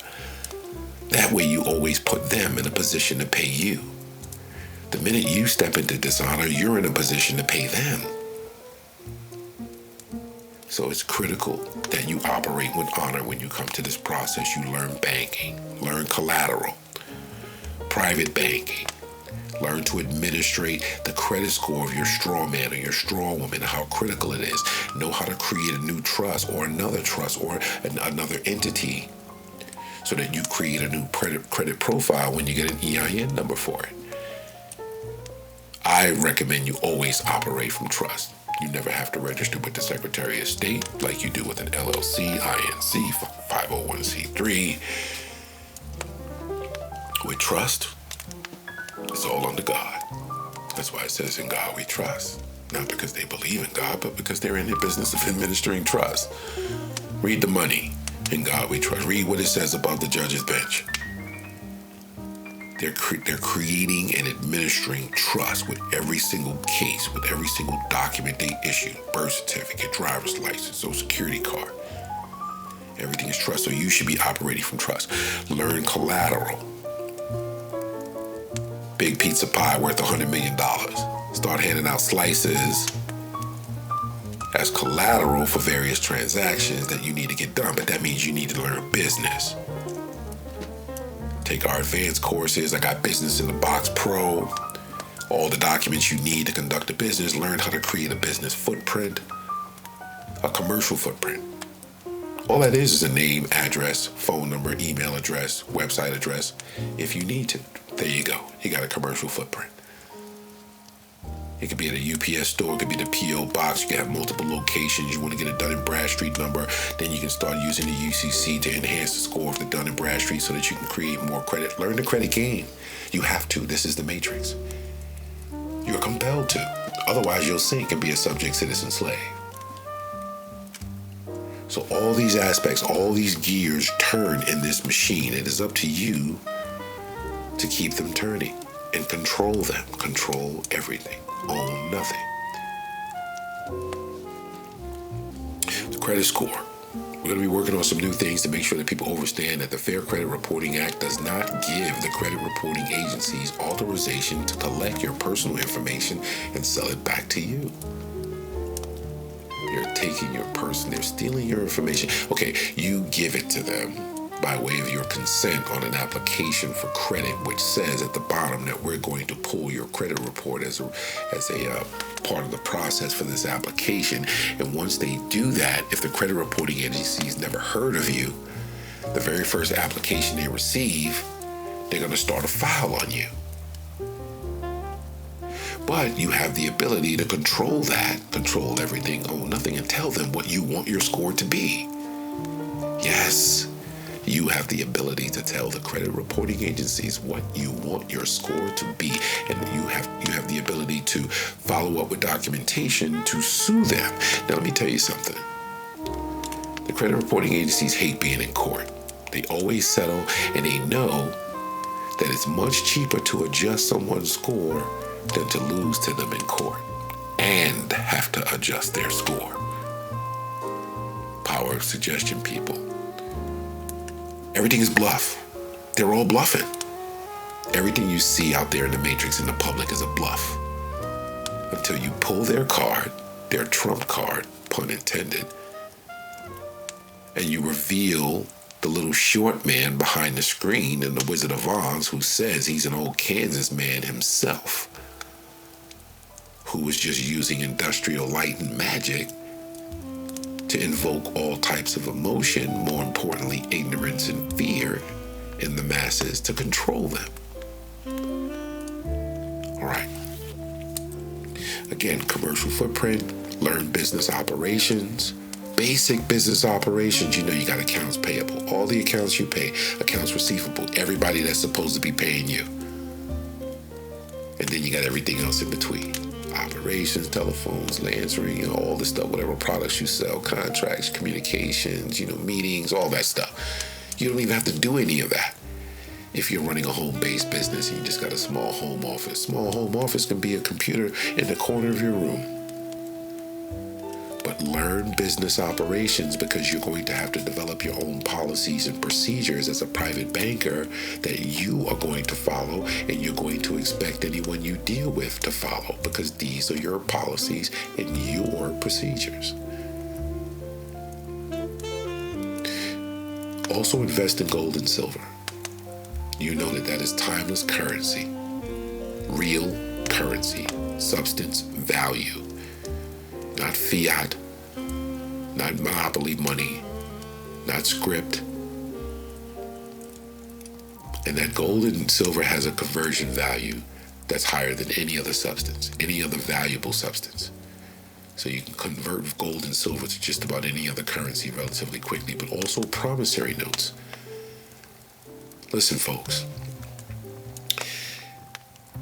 That way you always put them in a position to pay you. The minute you step into dishonor, you're in a position to pay them. So it's critical that you operate with honor when you come to this process. You learn banking, learn collateral, private banking. Learn to administrate the credit score of your strong man or your strong woman, how critical it is. Know how to create a new trust or another trust or another entity so that you create a new credit profile when you get an EIN number for it. I recommend you always operate from trust. You never have to register with the Secretary of State like you do with an LLC, INC, 501c3. With trust, it's all under God. That's why it says in God we trust. Not because they believe in God, but because they're in the business of administering trust. Read the money. In God we trust. Read what it says above the judge's bench. They're creating and administering trust with every single case, with every single document they issue. Birth certificate, driver's license, social security card. Everything is trust. So you should be operating from trust. Learn collateral. Big pizza pie worth $100 million. Start handing out slices as collateral for various transactions that you need to get done. But that means you need to learn business. Take our advanced courses. I got Business in the Box Pro. All the documents you need to conduct a business. Learn how to create a business footprint, a commercial footprint. All that is a name, address, phone number, email address, website address. If you need to, there you go. You got a commercial footprint. It could be at a UPS store. It could be the P.O. box. You can have multiple locations. You want to get a Dun & Bradstreet number. Then you can start using the UCC to enhance the score of the Dun & Bradstreet so that you can create more credit. Learn the credit game. You have to. This is the matrix. You're compelled to. Otherwise, you'll sink and be a subject citizen slave. So all these aspects, all these gears turn in this machine. It is up to you to keep them turning and control them. Control everything. Own nothing. The credit score. We're going to be working on some new things to make sure that people understand that the Fair Credit Reporting Act does not give the credit reporting agencies authorization to collect your personal information and sell it back to you. They're taking your person, they're stealing your information. Okay, you give it to them by way of your consent on an application for credit, which says at the bottom that we're going to pull your credit report as a part of the process for this application. And once they do that, if the credit reporting agency's never heard of you, the very first application they receive, they're going to start a file on you. But you have the ability to control that, control everything, own nothing, and tell them what you want your score to be. Yes, you have the ability to tell the credit reporting agencies what you want your score to be, and you have the ability to follow up with documentation to sue them. Now, let me tell you something. The credit reporting agencies hate being in court. They always settle, and they know that it's much cheaper to adjust someone's score than to lose to them in court and have to adjust their score. Power of suggestion, people. Everything is bluff. They're all bluffing. Everything you see out there in the matrix in the public is a bluff. Until you pull their card, their trump card, pun intended, and you reveal the little short man behind the screen in The Wizard of Oz who says he's an old Kansas man himself, who was just using industrial light and magic to invoke all types of emotion, more importantly, ignorance and fear in the masses to control them. All right. Again, commercial footprint, learn business operations, basic business operations. You know, you got accounts payable, all the accounts you pay, accounts receivable, everybody that's supposed to be paying you. And then you got everything else in between. Operations, telephones, answering, you know, all this stuff, whatever products you sell, contracts, communications, you know, meetings, all that stuff. You don't even have to do any of that. If you're running a home-based business and you just got a small home office. Small home office can be a computer in the corner of your room. But learn business operations, because you're going to have to develop your own policies and procedures as a private banker that you are going to follow, and you're going to expect anyone you deal with to follow, because these are your policies and your procedures. Also invest in gold and silver. You know that is timeless currency, real currency, substance, value. Not fiat, not monopoly money, not script. And that gold and silver has a conversion value that's higher than any other substance, any other valuable substance. So you can convert gold and silver to just about any other currency relatively quickly, but also promissory notes. Listen, folks,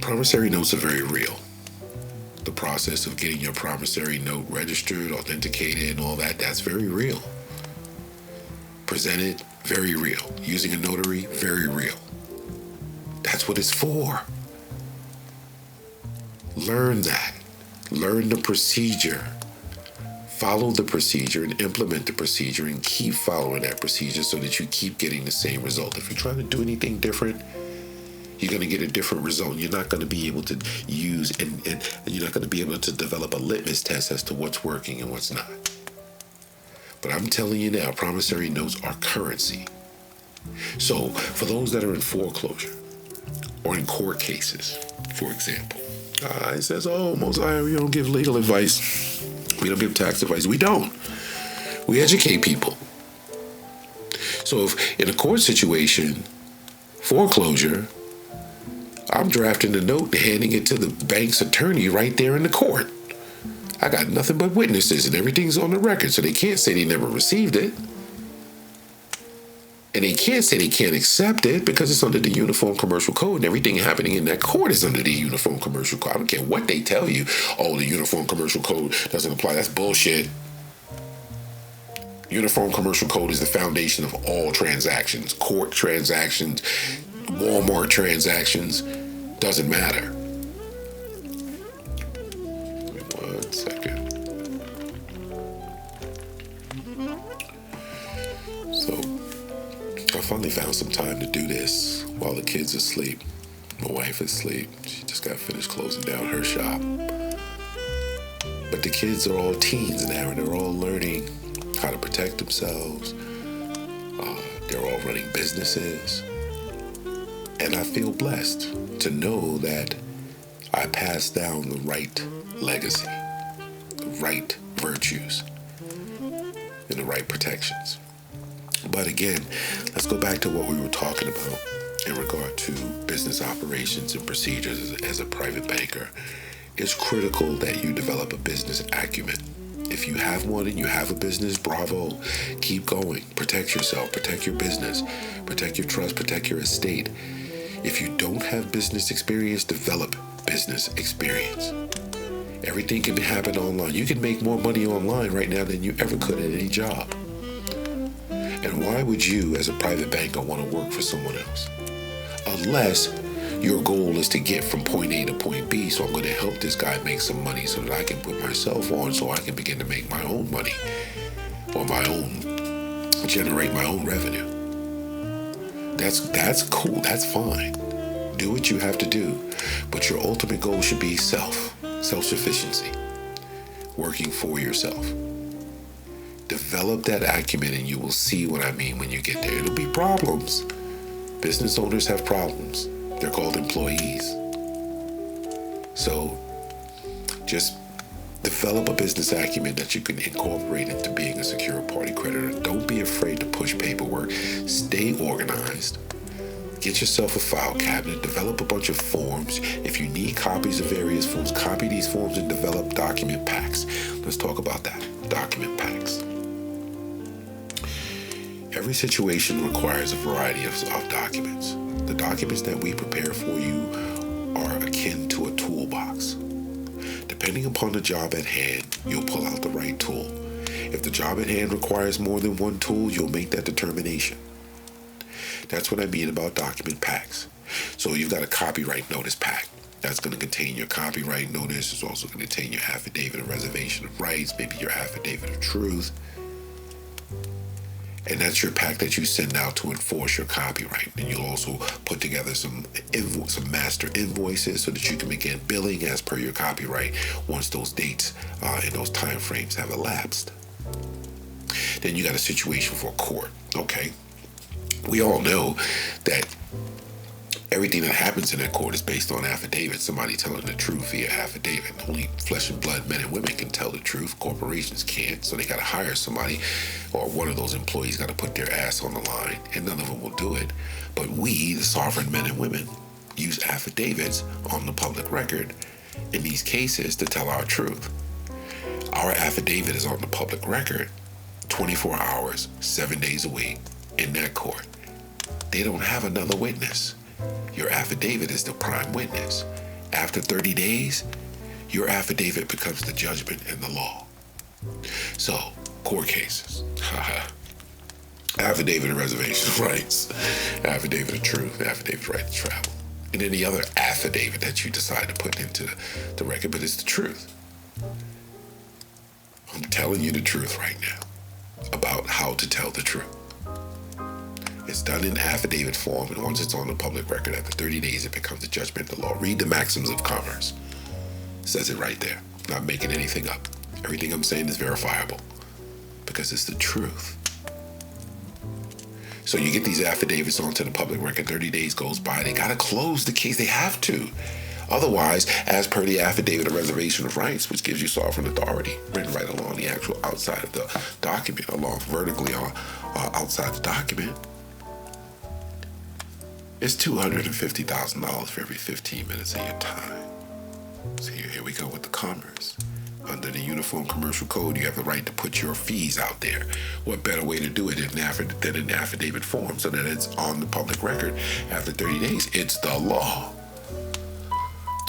promissory notes are very real. The process of getting your promissory note registered, authenticated, and all that, that's very real. Presented, very real. Using a notary, very real. That's what it's for. Learn that. Learn the procedure. Follow the procedure and implement the procedure and keep following that procedure so that you keep getting the same result. If you're trying to do anything different, you're going to get a different result. You're not going to be able to use and you're not going to be able to develop a litmus test as to what's working and what's not. But I'm telling you now, promissory notes are currency. So for those that are in foreclosure or in court cases, for example, it says, oh, Moziah, we don't give legal advice. We don't give tax advice. We don't. We educate people. So if in a court situation, foreclosure, I'm drafting the note and handing it to the bank's attorney right there in the court. I got nothing but witnesses and everything's on the record, so they can't say they never received it. And they can't say they can't accept it because it's under the Uniform Commercial Code, and everything happening in that court is under the Uniform Commercial Code. I don't care what they tell you. Oh, the Uniform Commercial Code doesn't apply. That's bullshit. Uniform Commercial Code is the foundation of all transactions. Court transactions, Walmart transactions, doesn't matter. Give me 1 second. So, I finally found some time to do this while the kids are asleep. My wife is asleep. She just got finished closing down her shop. But the kids are all teens now, and they're all learning how to protect themselves. They're all running businesses. And I feel blessed to know that I passed down the right legacy, the right virtues, and the right protections. But again, let's go back to what we were talking about in regard to business operations and procedures as a private banker it's critical that you develop a business acumen. If you have one and you have a business, bravo, keep going. Protect yourself, protect your business, protect your trust, protect your estate. If you don't have business experience, develop business experience. Everything can happen online. You can make more money online right now than you ever could at any job. And why would you, as a private banker, want to work for someone else? Unless your goal is to get from point A to point B, so I'm going to help this guy make some money so that I can put myself on, so I can begin to make my own money, or generate my own revenue. That's cool, that's fine. Do what you have to do, but your ultimate goal should be self-sufficiency, working for yourself. Develop that acumen and you will see what I mean when you get there. It'll be problems. Business owners have problems. They're called employees. So just develop a business acumen that you can incorporate into being a secure party creditor. Don't be afraid to push paperwork. Stay organized. Get yourself a file cabinet. Develop a bunch of forms. If you need copies of various forms, copy these forms and develop document packs. Let's talk about that. Document packs. Every situation requires a variety of documents. The documents that we prepare for you are akin to a toolbox. Depending upon the job at hand, you'll pull out the right tool. If the job at hand requires more than one tool, you'll make that determination. That's what I mean about document packs. So you've got a copyright notice pack. That's going to contain your copyright notice. It's also going to contain your affidavit of reservation of rights, maybe your affidavit of truth. And that's your pack that you send out to enforce your copyright. And you'll also put together some master invoices so that you can begin billing as per your copyright once those dates and those time frames have elapsed. Then you got a situation for court. Okay. We all know that everything that happens in that court is based on affidavit, somebody telling the truth via affidavit. Only flesh and blood men and women can tell the truth. Corporations can't, so they got to hire somebody, or one of those employees got to put their ass on the line, and none of them will do it. But we, the sovereign men and women, use affidavits on the public record in these cases to tell our truth. Our affidavit is on the public record 24 hours, 7 days a week in that court. They don't have another witness. Your affidavit is the prime witness. After 30 days, your affidavit becomes the judgment and the law. So, court cases. Affidavit of reservation of rights, affidavit of truth, affidavit of right to travel, and any other affidavit that you decide to put into the record, but it's the truth. I'm telling you the truth right now about how to tell the truth. It's done in affidavit form, and once it's on the public record, after 30 days, it becomes a judgment of the law. Read the maxims of commerce. It says it right there. I'm not making anything up. Everything I'm saying is verifiable because it's the truth. So you get these affidavits onto the public record, 30 days goes by, they got to close the case. They have to. Otherwise, as per the affidavit of reservation of rights, which gives you sovereign authority, written right along the actual outside of the document, along vertically outside the document, it's $250,000 for every 15 minutes of your time. So here we go with the commerce. Under the Uniform Commercial Code, you have the right to put your fees out there. What better way to do it than in affidavit form so that it's on the public record after 30 days? It's the law.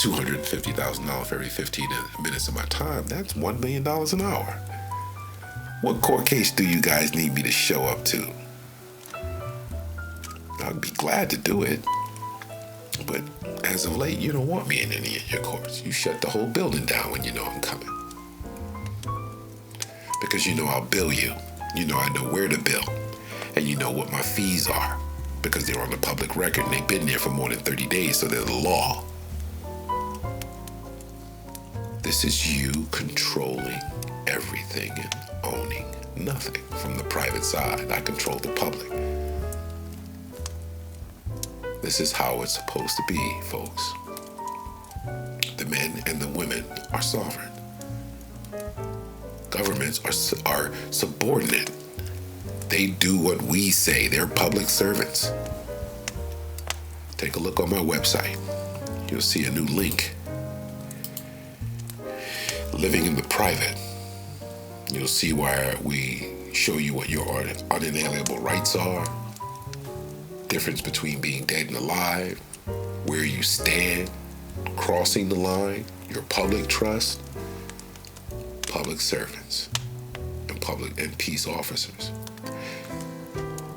$250,000 for every 15 minutes of my time. That's $1 million an hour. What court case do you guys need me to show up to? I'd be glad to do it, but as of late, you don't want me in any of your courts. You shut the whole building down when you know I'm coming. Because you know I'll bill you. You know I know where to bill. And you know what my fees are. Because they're on the public record and they've been there for more than 30 days, so they're the law. This is you controlling everything and owning nothing from the private side. I control the public. This is how it's supposed to be, folks. The men and the women are sovereign. Governments are subordinate. They do what we say. They're public servants. Take a look on my website. You'll see a new link. living in the private, you'll see where we show you what your unalienable rights are, difference between being dead and alive, where you stand, crossing the line, your public trust, public servants, and peace officers.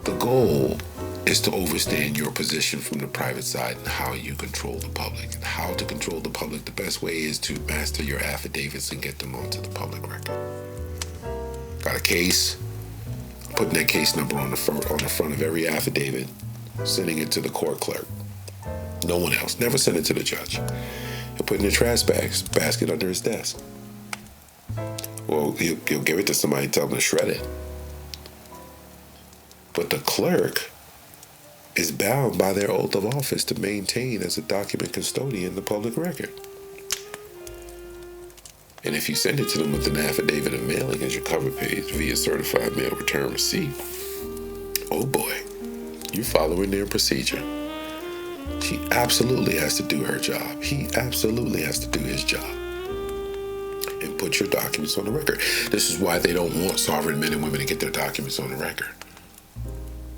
The goal is to overstand your position from the private side and how you control the public. And how to control the public, the best way is to master your affidavits and get them onto the public record. Got a case, putting that case number on the front of every affidavit, sending it to the court clerk. No one else. Never send it to the judge. He'll put it in the trash basket under his desk. Well, he'll give it to somebody and tell them to shred it. But the clerk is bound by their oath of office to maintain as a document custodian the public record. And if you send it to them with an affidavit of mailing as your cover page via certified mail return receipt, oh boy, you're following their procedure. She absolutely has to do her job. He absolutely has to do his job. And put your documents on the record. This is why they don't want sovereign men and women to get their documents on the record.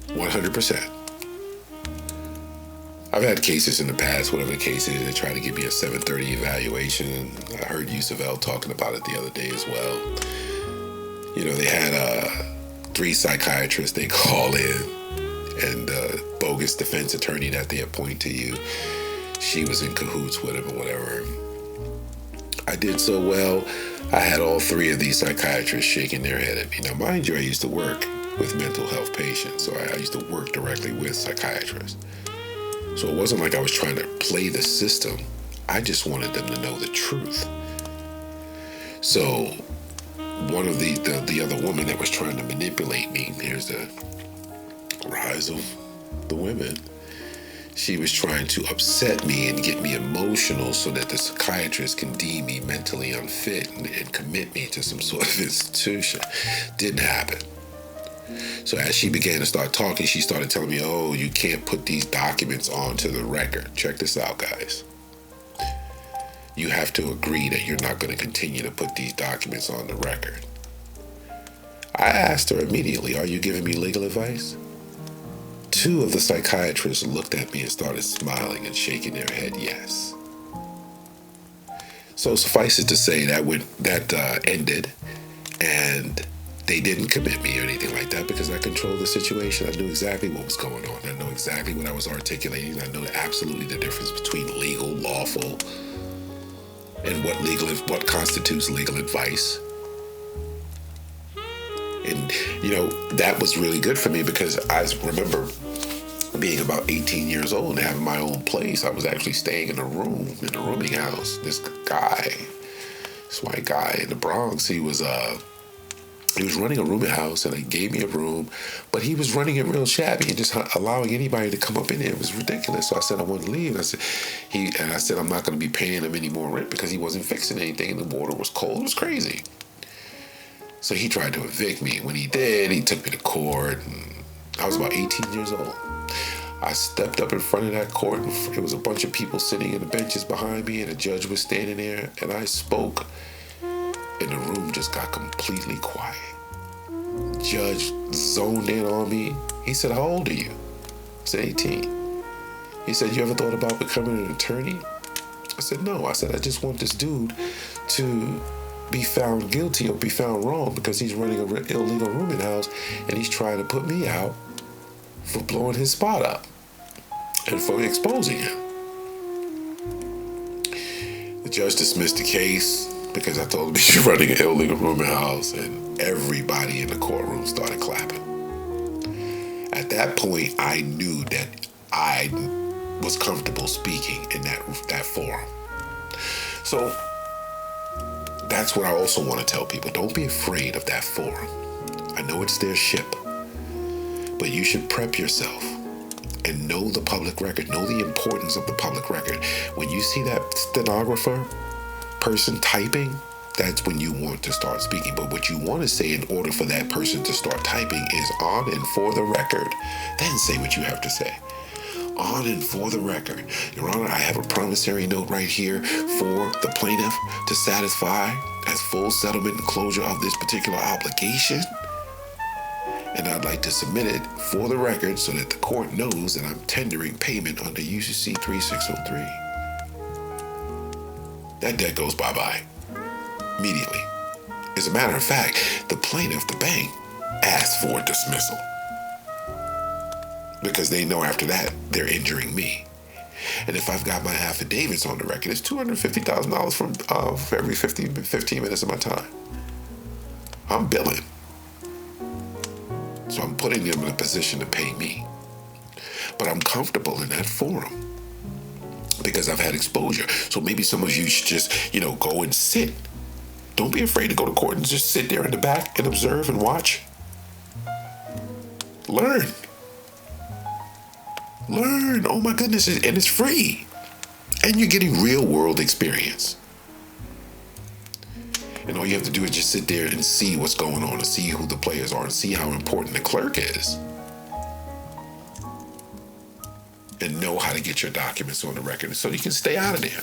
100%. I've had cases in the past, whatever the case is, they try to give me a 730 evaluation. I heard Yusuf L talking about it the other day as well. You know, they had 3 psychiatrists they call in, and the bogus defense attorney that they appoint to you, she was in cahoots with him or whatever. I did so well, I had all 3 of these psychiatrists shaking their head at me. Now, mind you, I used to work with mental health patients, so I used to work directly with psychiatrists. So it wasn't like I was trying to play the system. I just wanted them to know the truth. So one of the other woman that was trying to manipulate me, here's the rise of the women. She was trying to upset me and get me emotional so that the psychiatrist can deem me mentally unfit and commit me to some sort of institution. Didn't happen. So as she began to start talking, she started telling me, oh, you can't put these documents onto the record. Check this out, guys. You have to agree that you're not going to continue to put these documents on the record. I asked her immediately, are you giving me legal advice? 2 of the psychiatrists looked at me and started smiling and shaking their head yes. So suffice it to say that ended, and they didn't commit me or anything like that because I controlled the situation. I knew exactly what was going on. I know exactly what I was articulating. I know absolutely the difference between legal, lawful, and what constitutes legal advice. And, you know, that was really good for me because I remember being about 18 years old and having my own place. I was actually staying in a rooming house. This white guy in the Bronx, he was running a rooming house, and he gave me a room, but he was running it real shabby and just allowing anybody to come up in there. It was ridiculous. So I said I wanted to leave. And I said I'm not going to be paying him any more rent because he wasn't fixing anything, and the water was cold. It was crazy. So he tried to evict me. When he did, he took me to court. And I was about 18 years old. I stepped up in front of that court, and there was a bunch of people sitting in the benches behind me, and a judge was standing there, and I spoke, and the room just got completely quiet. Judge zoned in on me. He said, how old are you? I said, 18. He said, you ever thought about becoming an attorney? I said, no. I said, I just want this dude to be found guilty or be found wrong because he's running an illegal rooming house, and he's trying to put me out for blowing his spot up and for exposing him. The judge dismissed the case because I told him he's running an illegal rooming house, and everybody in the courtroom started clapping. At that point, I knew that I was comfortable speaking in that forum. So that's what I also want to tell people. Don't be afraid of that forum. I know it's their ship, but you should prep yourself and know the public record, know the importance of the public record. When you see that stenographer person typing, that's when you want to start speaking. But what you want to say in order for that person to start typing is on and for the record. Then say what you have to say. On and for the record, Your Honor, I have a promissory note right here for the plaintiff to satisfy as full settlement and closure of this particular obligation. And I'd like to submit it for the record so that the court knows that I'm tendering payment under UCC 3603. That debt goes bye-bye immediately. As a matter of fact, the plaintiff, the bank, asked for dismissal because they know after that they're injuring me. And if I've got my affidavits on the record, it's $250,000 for every 15 minutes of my time. I'm billing. So I'm putting them in a position to pay me. But I'm comfortable in that forum because I've had exposure. So maybe some of you should just, go and sit. Don't be afraid to go to court and just sit there in the back and observe and watch. Learn. Oh my goodness, and it's free. And you're getting real world experience. And all you have to do is just sit there and see what's going on and see who the players are and see how important the clerk is. And know how to get your documents on the record so you can stay out of there.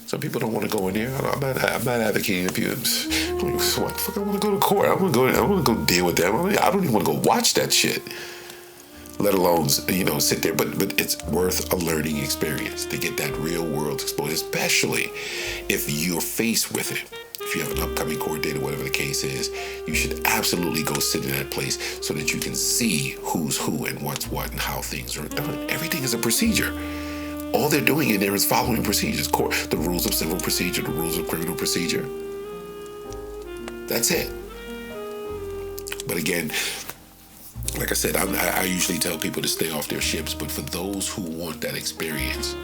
Some people don't want to go in there. I'm not advocating abuse. What the fuck? I want to go to court. I want to go deal with them. I don't even want to go watch that shit. Let alone, sit there. But it's worth a learning experience to get that real world exposure, especially if you're faced with it. If you have an upcoming court date or whatever the case is, you should absolutely go sit in that place so that you can see who's who and what's what and how things are done. Everything is a procedure. All they're doing in there is following procedures. The rules of civil procedure, the rules of criminal procedure. That's it. But again, like I said, I usually tell people to stay off their ships, but for those who want that experience,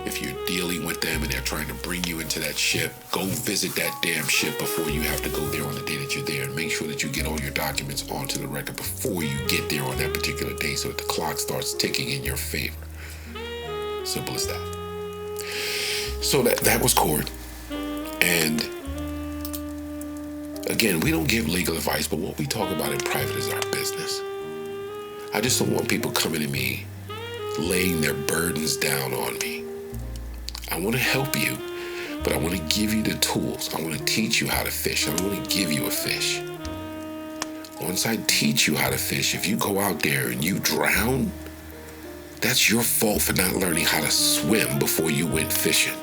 if you're dealing with them and they're trying to bring you into that ship, go visit that damn ship before you have to go there on the day that you're there, and make sure that you get all your documents onto the record before you get there on that particular day so that the clock starts ticking in your favor. Simple as that. So that was court. And again, we don't give legal advice, but what we talk about in private is our business. I just don't want people coming to me laying their burdens down on me. I want to help you, but I want to give you the tools. I want to teach you how to fish. I want to give you a fish. Once I teach you how to fish, if you go out there and you drown, that's your fault for not learning how to swim before you went fishing.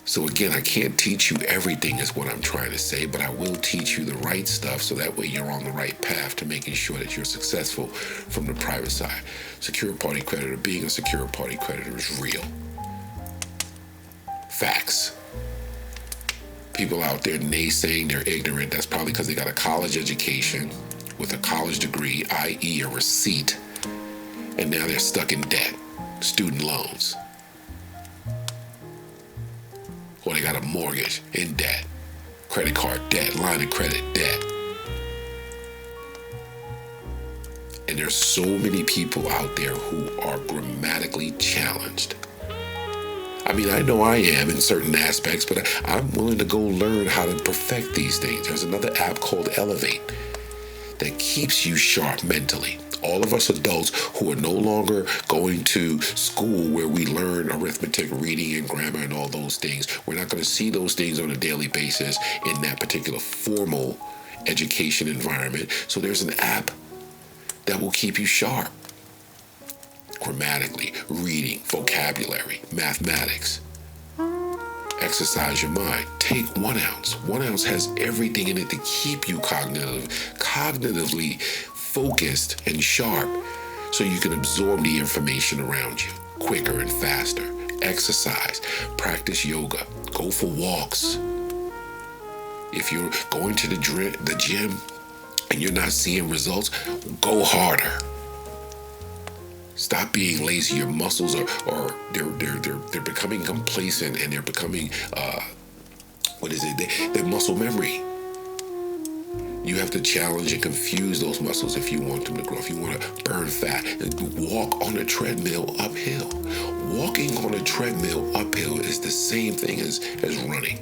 So again, I can't teach you everything is what I'm trying to say, but I will teach you the right stuff so that way you're on the right path to making sure that you're successful from the private side. Secure party creditor, being a secure party creditor is real. Facts. People out there naysaying they're ignorant, that's probably because they got a college education with a college degree, i.e. a receipt, and now they're stuck in debt, student loans. Or they got a mortgage in debt, credit card debt, line of credit debt. And there's so many people out there who are grammatically challenged. I mean, I know I am in certain aspects, but I'm willing to go learn how to perfect these things. There's another app called Elevate that keeps you sharp mentally. All of us adults who are no longer going to school where we learn arithmetic, reading, and grammar and all those things, we're not going to see those things on a daily basis in that particular formal education environment. So there's an app that will keep you sharp. Grammatically, reading, vocabulary, mathematics. Exercise your mind. Take OneOunce. OneOunce has everything in it to keep you cognitively focused and sharp so you can absorb the information around you quicker and faster. Exercise. Practice yoga. Go for walks. If you're going to the gym and you're not seeing results, go harder. Stop being lazy. Your muscles are they're becoming complacent and they're becoming their muscle memory. You have to challenge and confuse those muscles if you want them to grow. If you want to burn fat, walk on a treadmill uphill. Walking on a treadmill uphill is the same thing as running.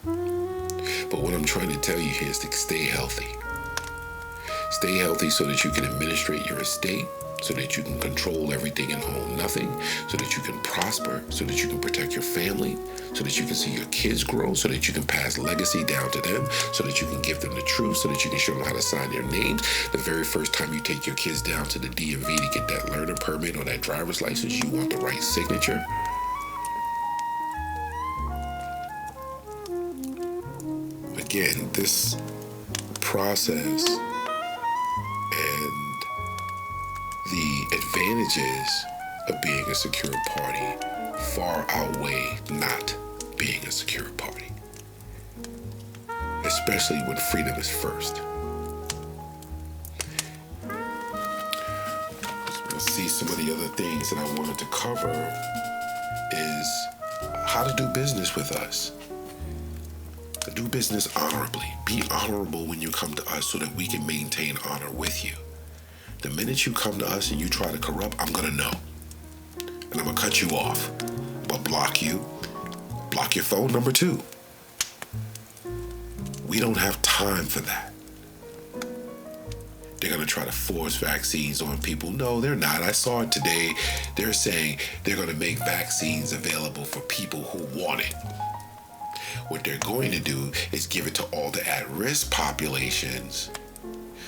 But what I'm trying to tell you here is to stay healthy. Stay healthy so that you can administrate your estate, so that you can control everything and own nothing, so that you can prosper, so that you can protect your family, so that you can see your kids grow, so that you can pass legacy down to them, so that you can give them the truth, so that you can show them how to sign their names. The very first time you take your kids down to the DMV to get that learner permit or that driver's license, you want the right signature. Again, this process and the advantages of being a secure party far outweigh not being a secure party, especially when freedom is first. Let's see, some of the other things that I wanted to cover is how to do business with us. Do business honorably. Be honorable when you come to us so that we can maintain honor with you. The minute you come to us and you try to corrupt, I'm going to know. And I'm going to cut you off. I'll block you. Block your phone number too. We don't have time for that. They're going to try to force vaccines on people. No, they're not. I saw it today. They're saying they're going to make vaccines available for people who want it. What they're going to do is give it to all the at-risk populations,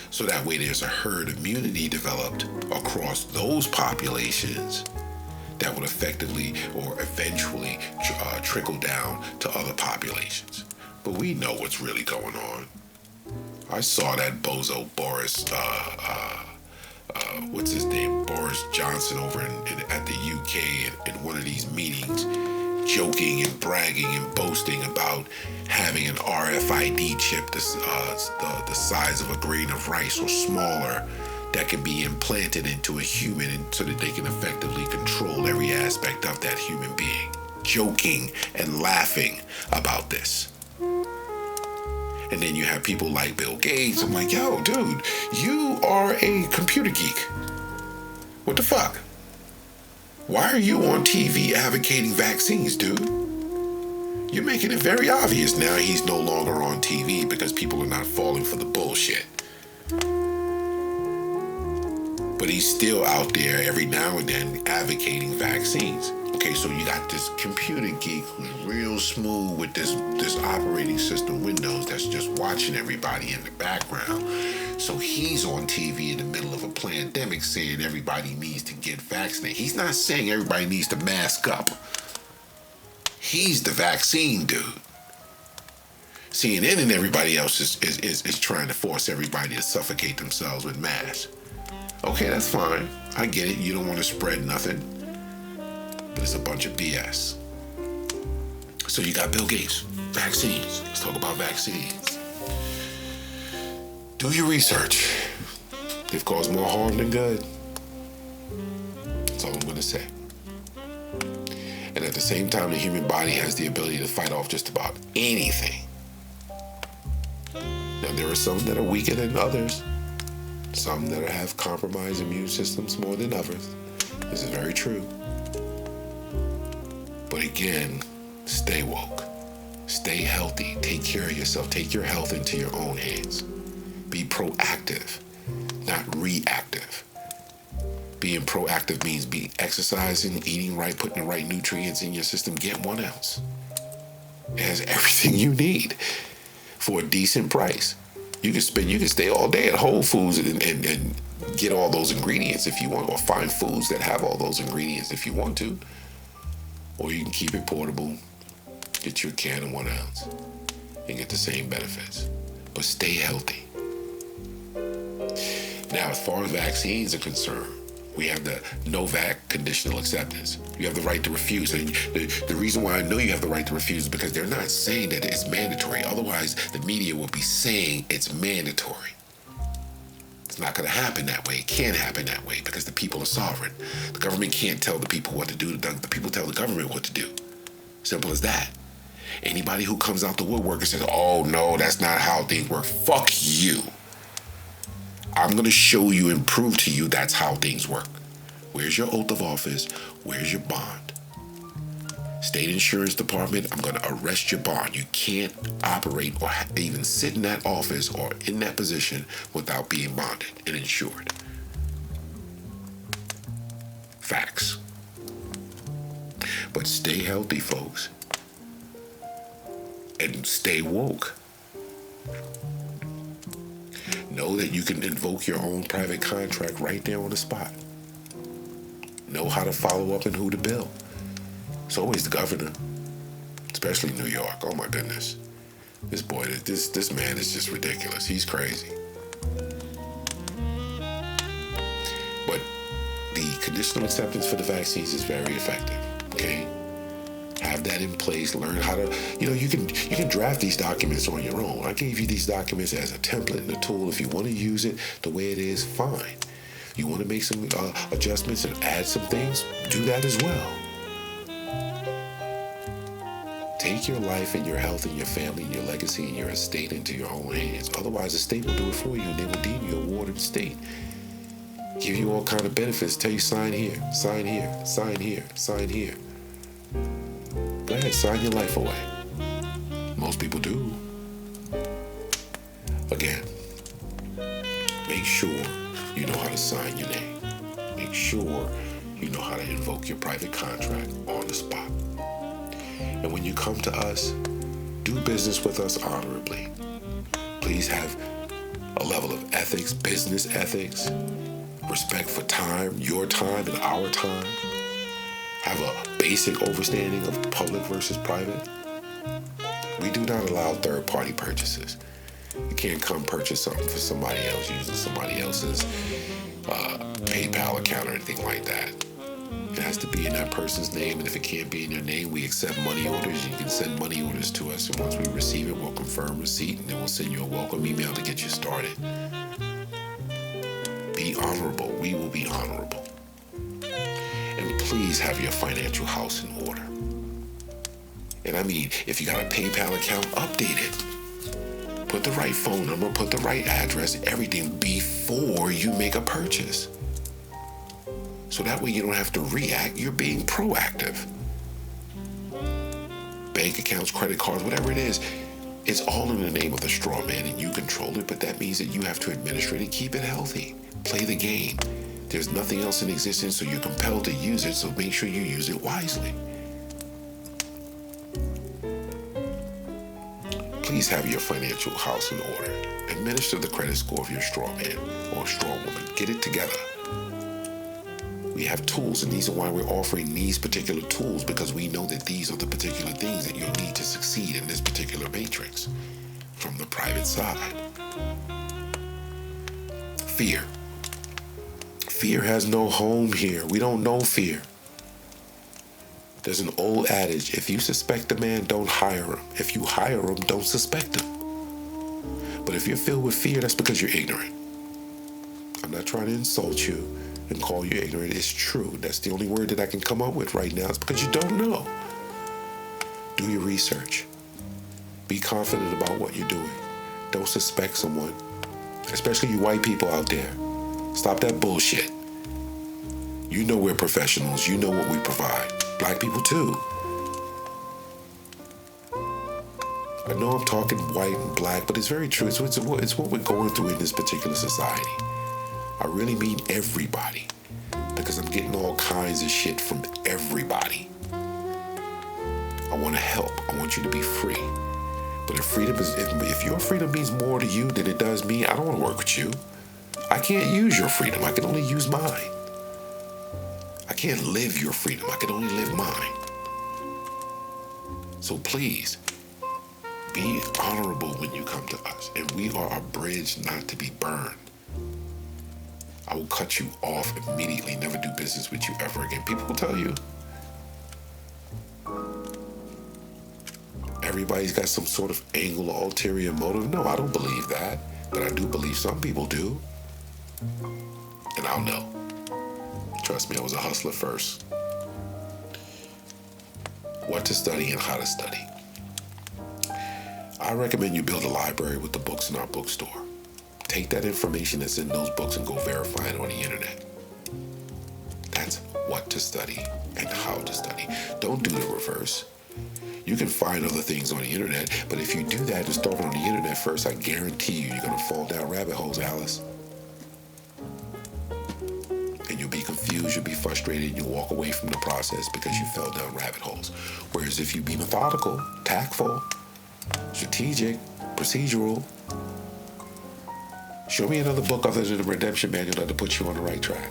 so that way there's a herd immunity developed across those populations that would effectively or eventually trickle down to other populations. But we know what's really going on. I saw that bozo Boris, what's his name, Boris Johnson over at the UK in one of these meetings, joking and bragging and boasting about having an RFID chip the size of a grain of rice or smaller that can be implanted into a human, and so that they can effectively control every aspect of that human being. Joking and laughing about this. And then you have people like Bill Gates. I'm like, yo, dude, you are a computer geek. What the fuck? Why are you on TV advocating vaccines, dude? You're making it very obvious now he's no longer on TV because people are not falling for the bullshit. But he's still out there every now and then advocating vaccines. Okay, so you got this computer geek who's real smooth with this operating system Windows that's just watching everybody in the background. So he's on TV in the middle of a pandemic saying everybody needs to get vaccinated. He's not saying everybody needs to mask up. He's the vaccine dude. CNN and everybody else is trying to force everybody to suffocate themselves with masks. Okay, that's fine. I get it. You don't want to spread nothing. But it's a bunch of BS. So you got Bill Gates, vaccines. Let's talk about vaccines. Do your research. They've caused more harm than good. That's all I'm going to say. And at the same time, the human body has the ability to fight off just about anything. Now, there are some that are weaker than others. Some that have compromised immune systems more than others. This is very true. But again, stay woke. Stay healthy. Take care of yourself. Take your health into your own hands. Be proactive, not reactive. Being proactive means exercising, eating right, putting the right nutrients in your system. Get OneOunce. It has everything you need for a decent price. You can stay all day at Whole Foods and get all those ingredients if you want, or find foods that have all those ingredients if you want to. Or you can keep it portable, get you a can of OneOunce, and get the same benefits. But stay healthy. Now, as far as vaccines are concerned, we have the Novak conditional acceptance. You have the right to refuse. And the reason why I know you have the right to refuse is because they're not saying that it's mandatory. Otherwise, the media will be saying it's mandatory. It's not going to happen that way. It can't happen that way because the people are sovereign. The government can't tell the people what to do. The people tell the government what to do. Simple as that. Anybody who comes out the woodwork and says, oh, no, that's not how things work. Fuck you. I'm going to show you and prove to you that's how things work. Where's your oath of office? Where's your bond? State insurance department, I'm going to arrest your bond. You can't operate or even sit in that office or in that position without being bonded and insured. Facts. But stay healthy, folks. And stay woke. Know that you can invoke your own private contract right there on the spot. Know how to follow up and who to bill. It's always the governor, especially New York. Oh my goodness. This man is just ridiculous. He's crazy. But the conditional acceptance for the vaccines is very effective. Okay? Have that in place. Learn how to, you can draft these documents on your own. I gave you these documents as a template and a tool. If you want to use it the way it is, fine. You want to make some adjustments and add some things, do that as well. Take your life and your health and your family and your legacy and your estate into your own hands. Otherwise, the state will do it for you and they will deem you a ward of the state. Give you all kind of benefits. Tell you sign here, sign here, sign here, sign here. Go ahead, sign your life away. Most people do. Again, make sure you know how to sign your name. Make sure you know how to invoke your private contract on the spot. And when you come to us, do business with us honorably. Please have a level of ethics, business ethics, respect for time, your time and our time. Have a basic understanding of public versus private. We do not allow third-party purchases. You can't come purchase something for somebody else using somebody else's PayPal account or anything like that. It has to be in that person's name, and if it can't be in your name, we accept money orders. You can send money orders to us, and once we receive it, we'll confirm receipt, and then we'll send you a welcome email to get you started. Be honorable. We will be honorable. And please have your financial house in order. And I mean, if you got a PayPal account, update it. Put the right phone number, put the right address, everything before you make a purchase. So that way you don't have to react, you're being proactive. Bank accounts, credit cards, whatever it is, it's all in the name of the straw man and you control it, but that means that you have to administrate it, keep it healthy, play the game. There's nothing else in existence, so you're compelled to use it, so make sure you use it wisely. Please have your financial house in order. Administer the credit score of your straw man or straw woman. Get it together. We have tools, and these are why we're offering these particular tools, because we know that these are the particular things that you'll need to succeed in this particular matrix from the private side. Fear. Fear has no home here. We don't know fear. There's an old adage, if you suspect a man, don't hire him. If you hire him, don't suspect him. But if you're filled with fear, that's because you're ignorant. I'm not trying to insult you and call you ignorant. It's true. That's the only word that I can come up with right now. It's because you don't know. Do your research. Be confident about what you're doing. Don't suspect someone, especially you white people out there. Stop that bullshit. You know we're professionals. You know what we provide. Black people too. I know I'm talking white and black, but it's very true. It's what we're going through in this particular society. I really mean everybody, because I'm getting all kinds of shit from everybody. I want to help. I want you to be free. But if your freedom means more to you than it does me, I don't want to work with you. I can't use your freedom. I can only use mine. I can't live your freedom. I can only live mine. So please, be honorable when you come to us. And we are a bridge not to be burned. I will cut you off immediately, never do business with you ever again. People will tell you. Everybody's got some sort of angle or ulterior motive. No, I don't believe that. But I do believe some people do. And I'll know. Trust me, I was a hustler first. What to study and how to study. I recommend you build a library with the books in our bookstore. Take that information that's in those books and go verify it on the internet. That's what to study and how to study. Don't do the reverse. You can find other things on the internet, but if you do that and start on the internet first, I guarantee you're going to fall down rabbit holes, Alice. And you'll be confused, you'll be frustrated, and you'll walk away from the process because you fell down rabbit holes. Whereas if you be methodical, tactful, strategic, procedural, show me another book other than the Redemption Manual that'll put you on the right track.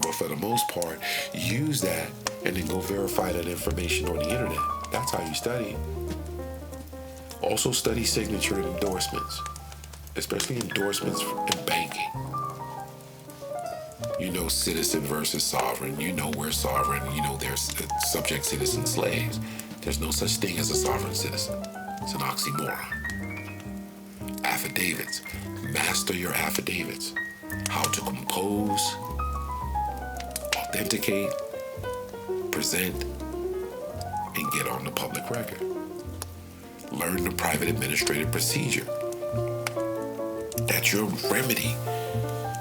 But for the most part, use that and then go verify that information on the internet. That's how you study. Also study signature and endorsements, especially endorsements in banking. You know citizen versus sovereign. You know we're sovereign. You know there's subject citizen slaves. There's no such thing as a sovereign citizen. It's an oxymoron. Affidavits. Master your affidavits. How to compose, authenticate, present, and get on the public record. Learn the private administrative procedure. That's your remedy.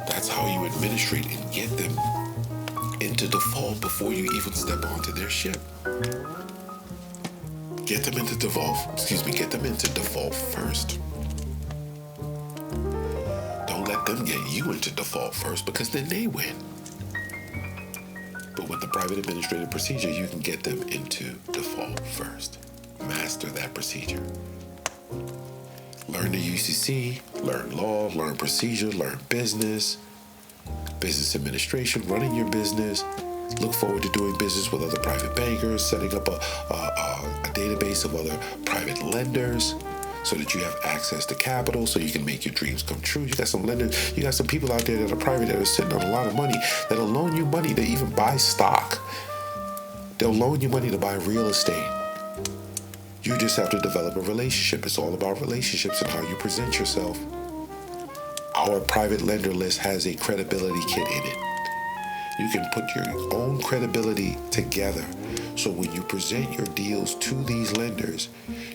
That's how you administrate and get them into default before you even step onto their ship. Get them into default first. Don't let them get you into default first, because then they win. But with the private administrative procedure, you can get them into default first. Master that procedure. Learn the UCC, learn law, learn procedure, learn business administration, running your business. Look forward to doing business with other private bankers, setting up a database of other private lenders so that you have access to capital so you can make your dreams come true. You got some lenders, you got some people out there that are private that are sitting on a lot of money that'll loan you money to even buy stock. They'll loan you money to buy real estate. You just have to develop a relationship. It's all about relationships and how you present yourself. Our private lender list has a credibility kit in it. You can put your own credibility together. So when you present your deals to these lenders,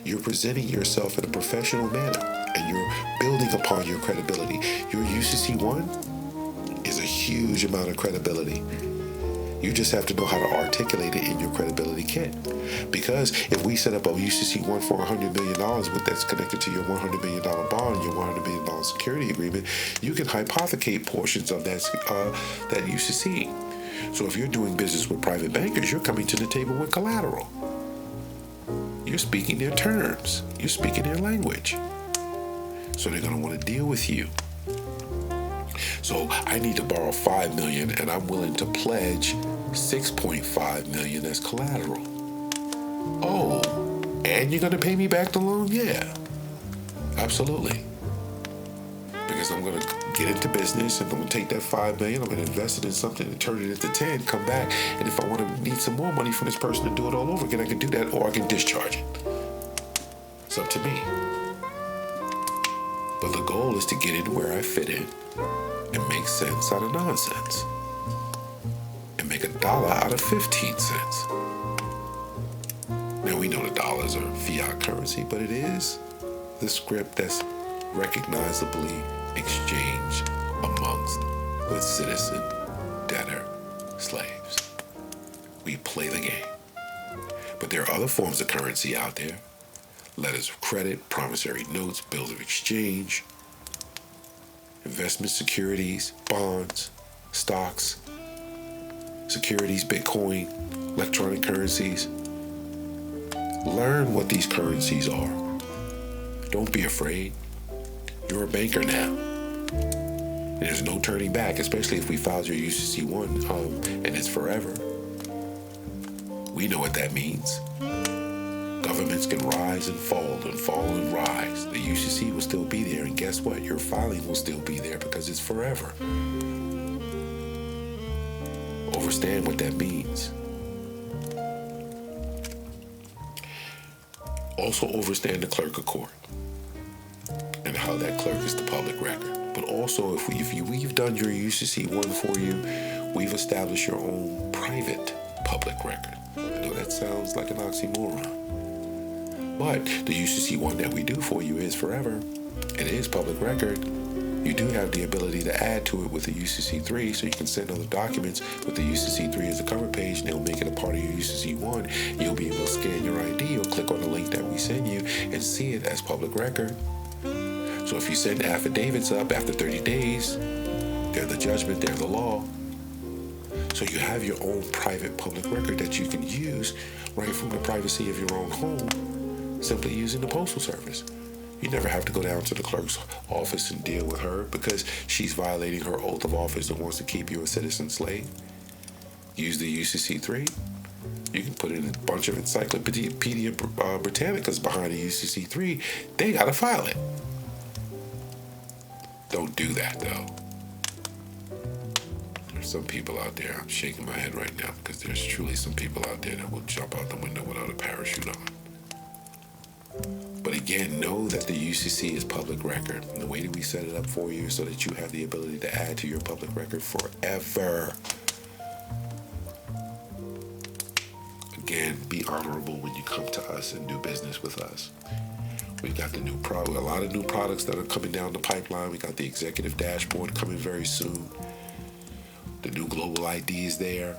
you're presenting yourself in a professional manner and you're building upon your credibility. Your UCC1 is a huge amount of credibility. You just have to know how to articulate it in your credibility kit. Because if we set up a UCC1 for $100 million that's connected to your $100 million bond, your $100 million security agreement, you can hypothecate portions of that UCC. So if you're doing business with private bankers, you're coming to the table with collateral. You're speaking their terms. You're speaking their language. So they're going to want to deal with you. So I need to borrow $5 million and I'm willing to pledge $6.5 million as collateral. Oh, and you're going to pay me back the loan? Yeah, absolutely. Because I'm going to get into business and I'm going to take that $5 million, I'm going to invest it in something and turn it into 10, come back, and if I want to need some more money from this person to do it all over again, I can do that, or I can discharge it. It's up to me. But the goal is to get in where I fit in and make sense out of nonsense and make $1 out of 15 cents. Now we know the dollars are fiat currency, but it is the script that's recognizably exchanged amongst the citizen, debtor, slaves. We play the game. But there are other forms of currency out there. Letters of credit, promissory notes, bills of exchange, investment securities, bonds, stocks, securities, Bitcoin, electronic currencies. Learn what these currencies are. Don't be afraid. You're a banker now. And there's no turning back, especially if we filed your UCC1 and it's forever. We know what that means. Governments can rise and fall and rise. The UCC will still be there, and guess what? Your filing will still be there because it's forever. Overstand what that means. Also overstand the clerk of court and how that clerk is the public record. But also, if we've done your UCC1 for you, we've established your own private public record. I know that sounds like an oxymoron. But the UCC1 that we do for you is forever. It is public record. You do have the ability to add to it with the UCC3, so you can send other documents with the UCC3 as a cover page, and they'll make it a part of your UCC1. You'll be able to scan your ID or click on the link that we send you and see it as public record. So if you send affidavits up after 30 days, they're the judgment, they're the law. So you have your own private public record that you can use right from the privacy of your own home, simply using the Postal Service. You never have to go down to the clerk's office and deal with her because she's violating her oath of office and wants to keep you a citizen slave. Use the UCC3. You can put in a bunch of Encyclopedia Britannicas behind the UCC3. They got to file it. Don't do that, though. There's some people out there, I'm shaking my head right now because there's truly some people out there that will jump out the window without a parachute on. But again, know that the UCC is public record. And the way that we set it up for you is so that you have the ability to add to your public record forever. Again, be honorable when you come to us and do business with us. We've got the new product, a lot of new products that are coming down the pipeline. We got the executive dashboard coming very soon. The new global ID is there.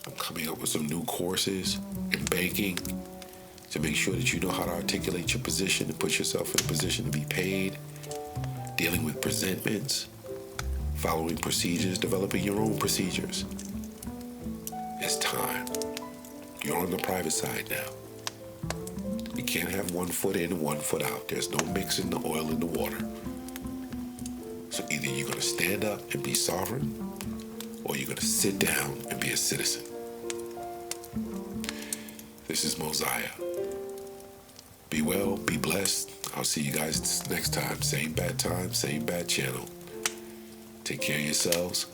I'm coming up with some new courses in banking to make sure that you know how to articulate your position and put yourself in a position to be paid, dealing with presentments, following procedures, developing your own procedures. It's time. You're on the private side now. You can't have 1 foot in and 1 foot out. There's no mixing the oil in the water. So either you're going to stand up and be sovereign, or you're going to sit down and be a citizen. This is Moziah. Be well, be blessed. I'll see you guys next time. Same bad time, same bad channel. Take care of yourselves.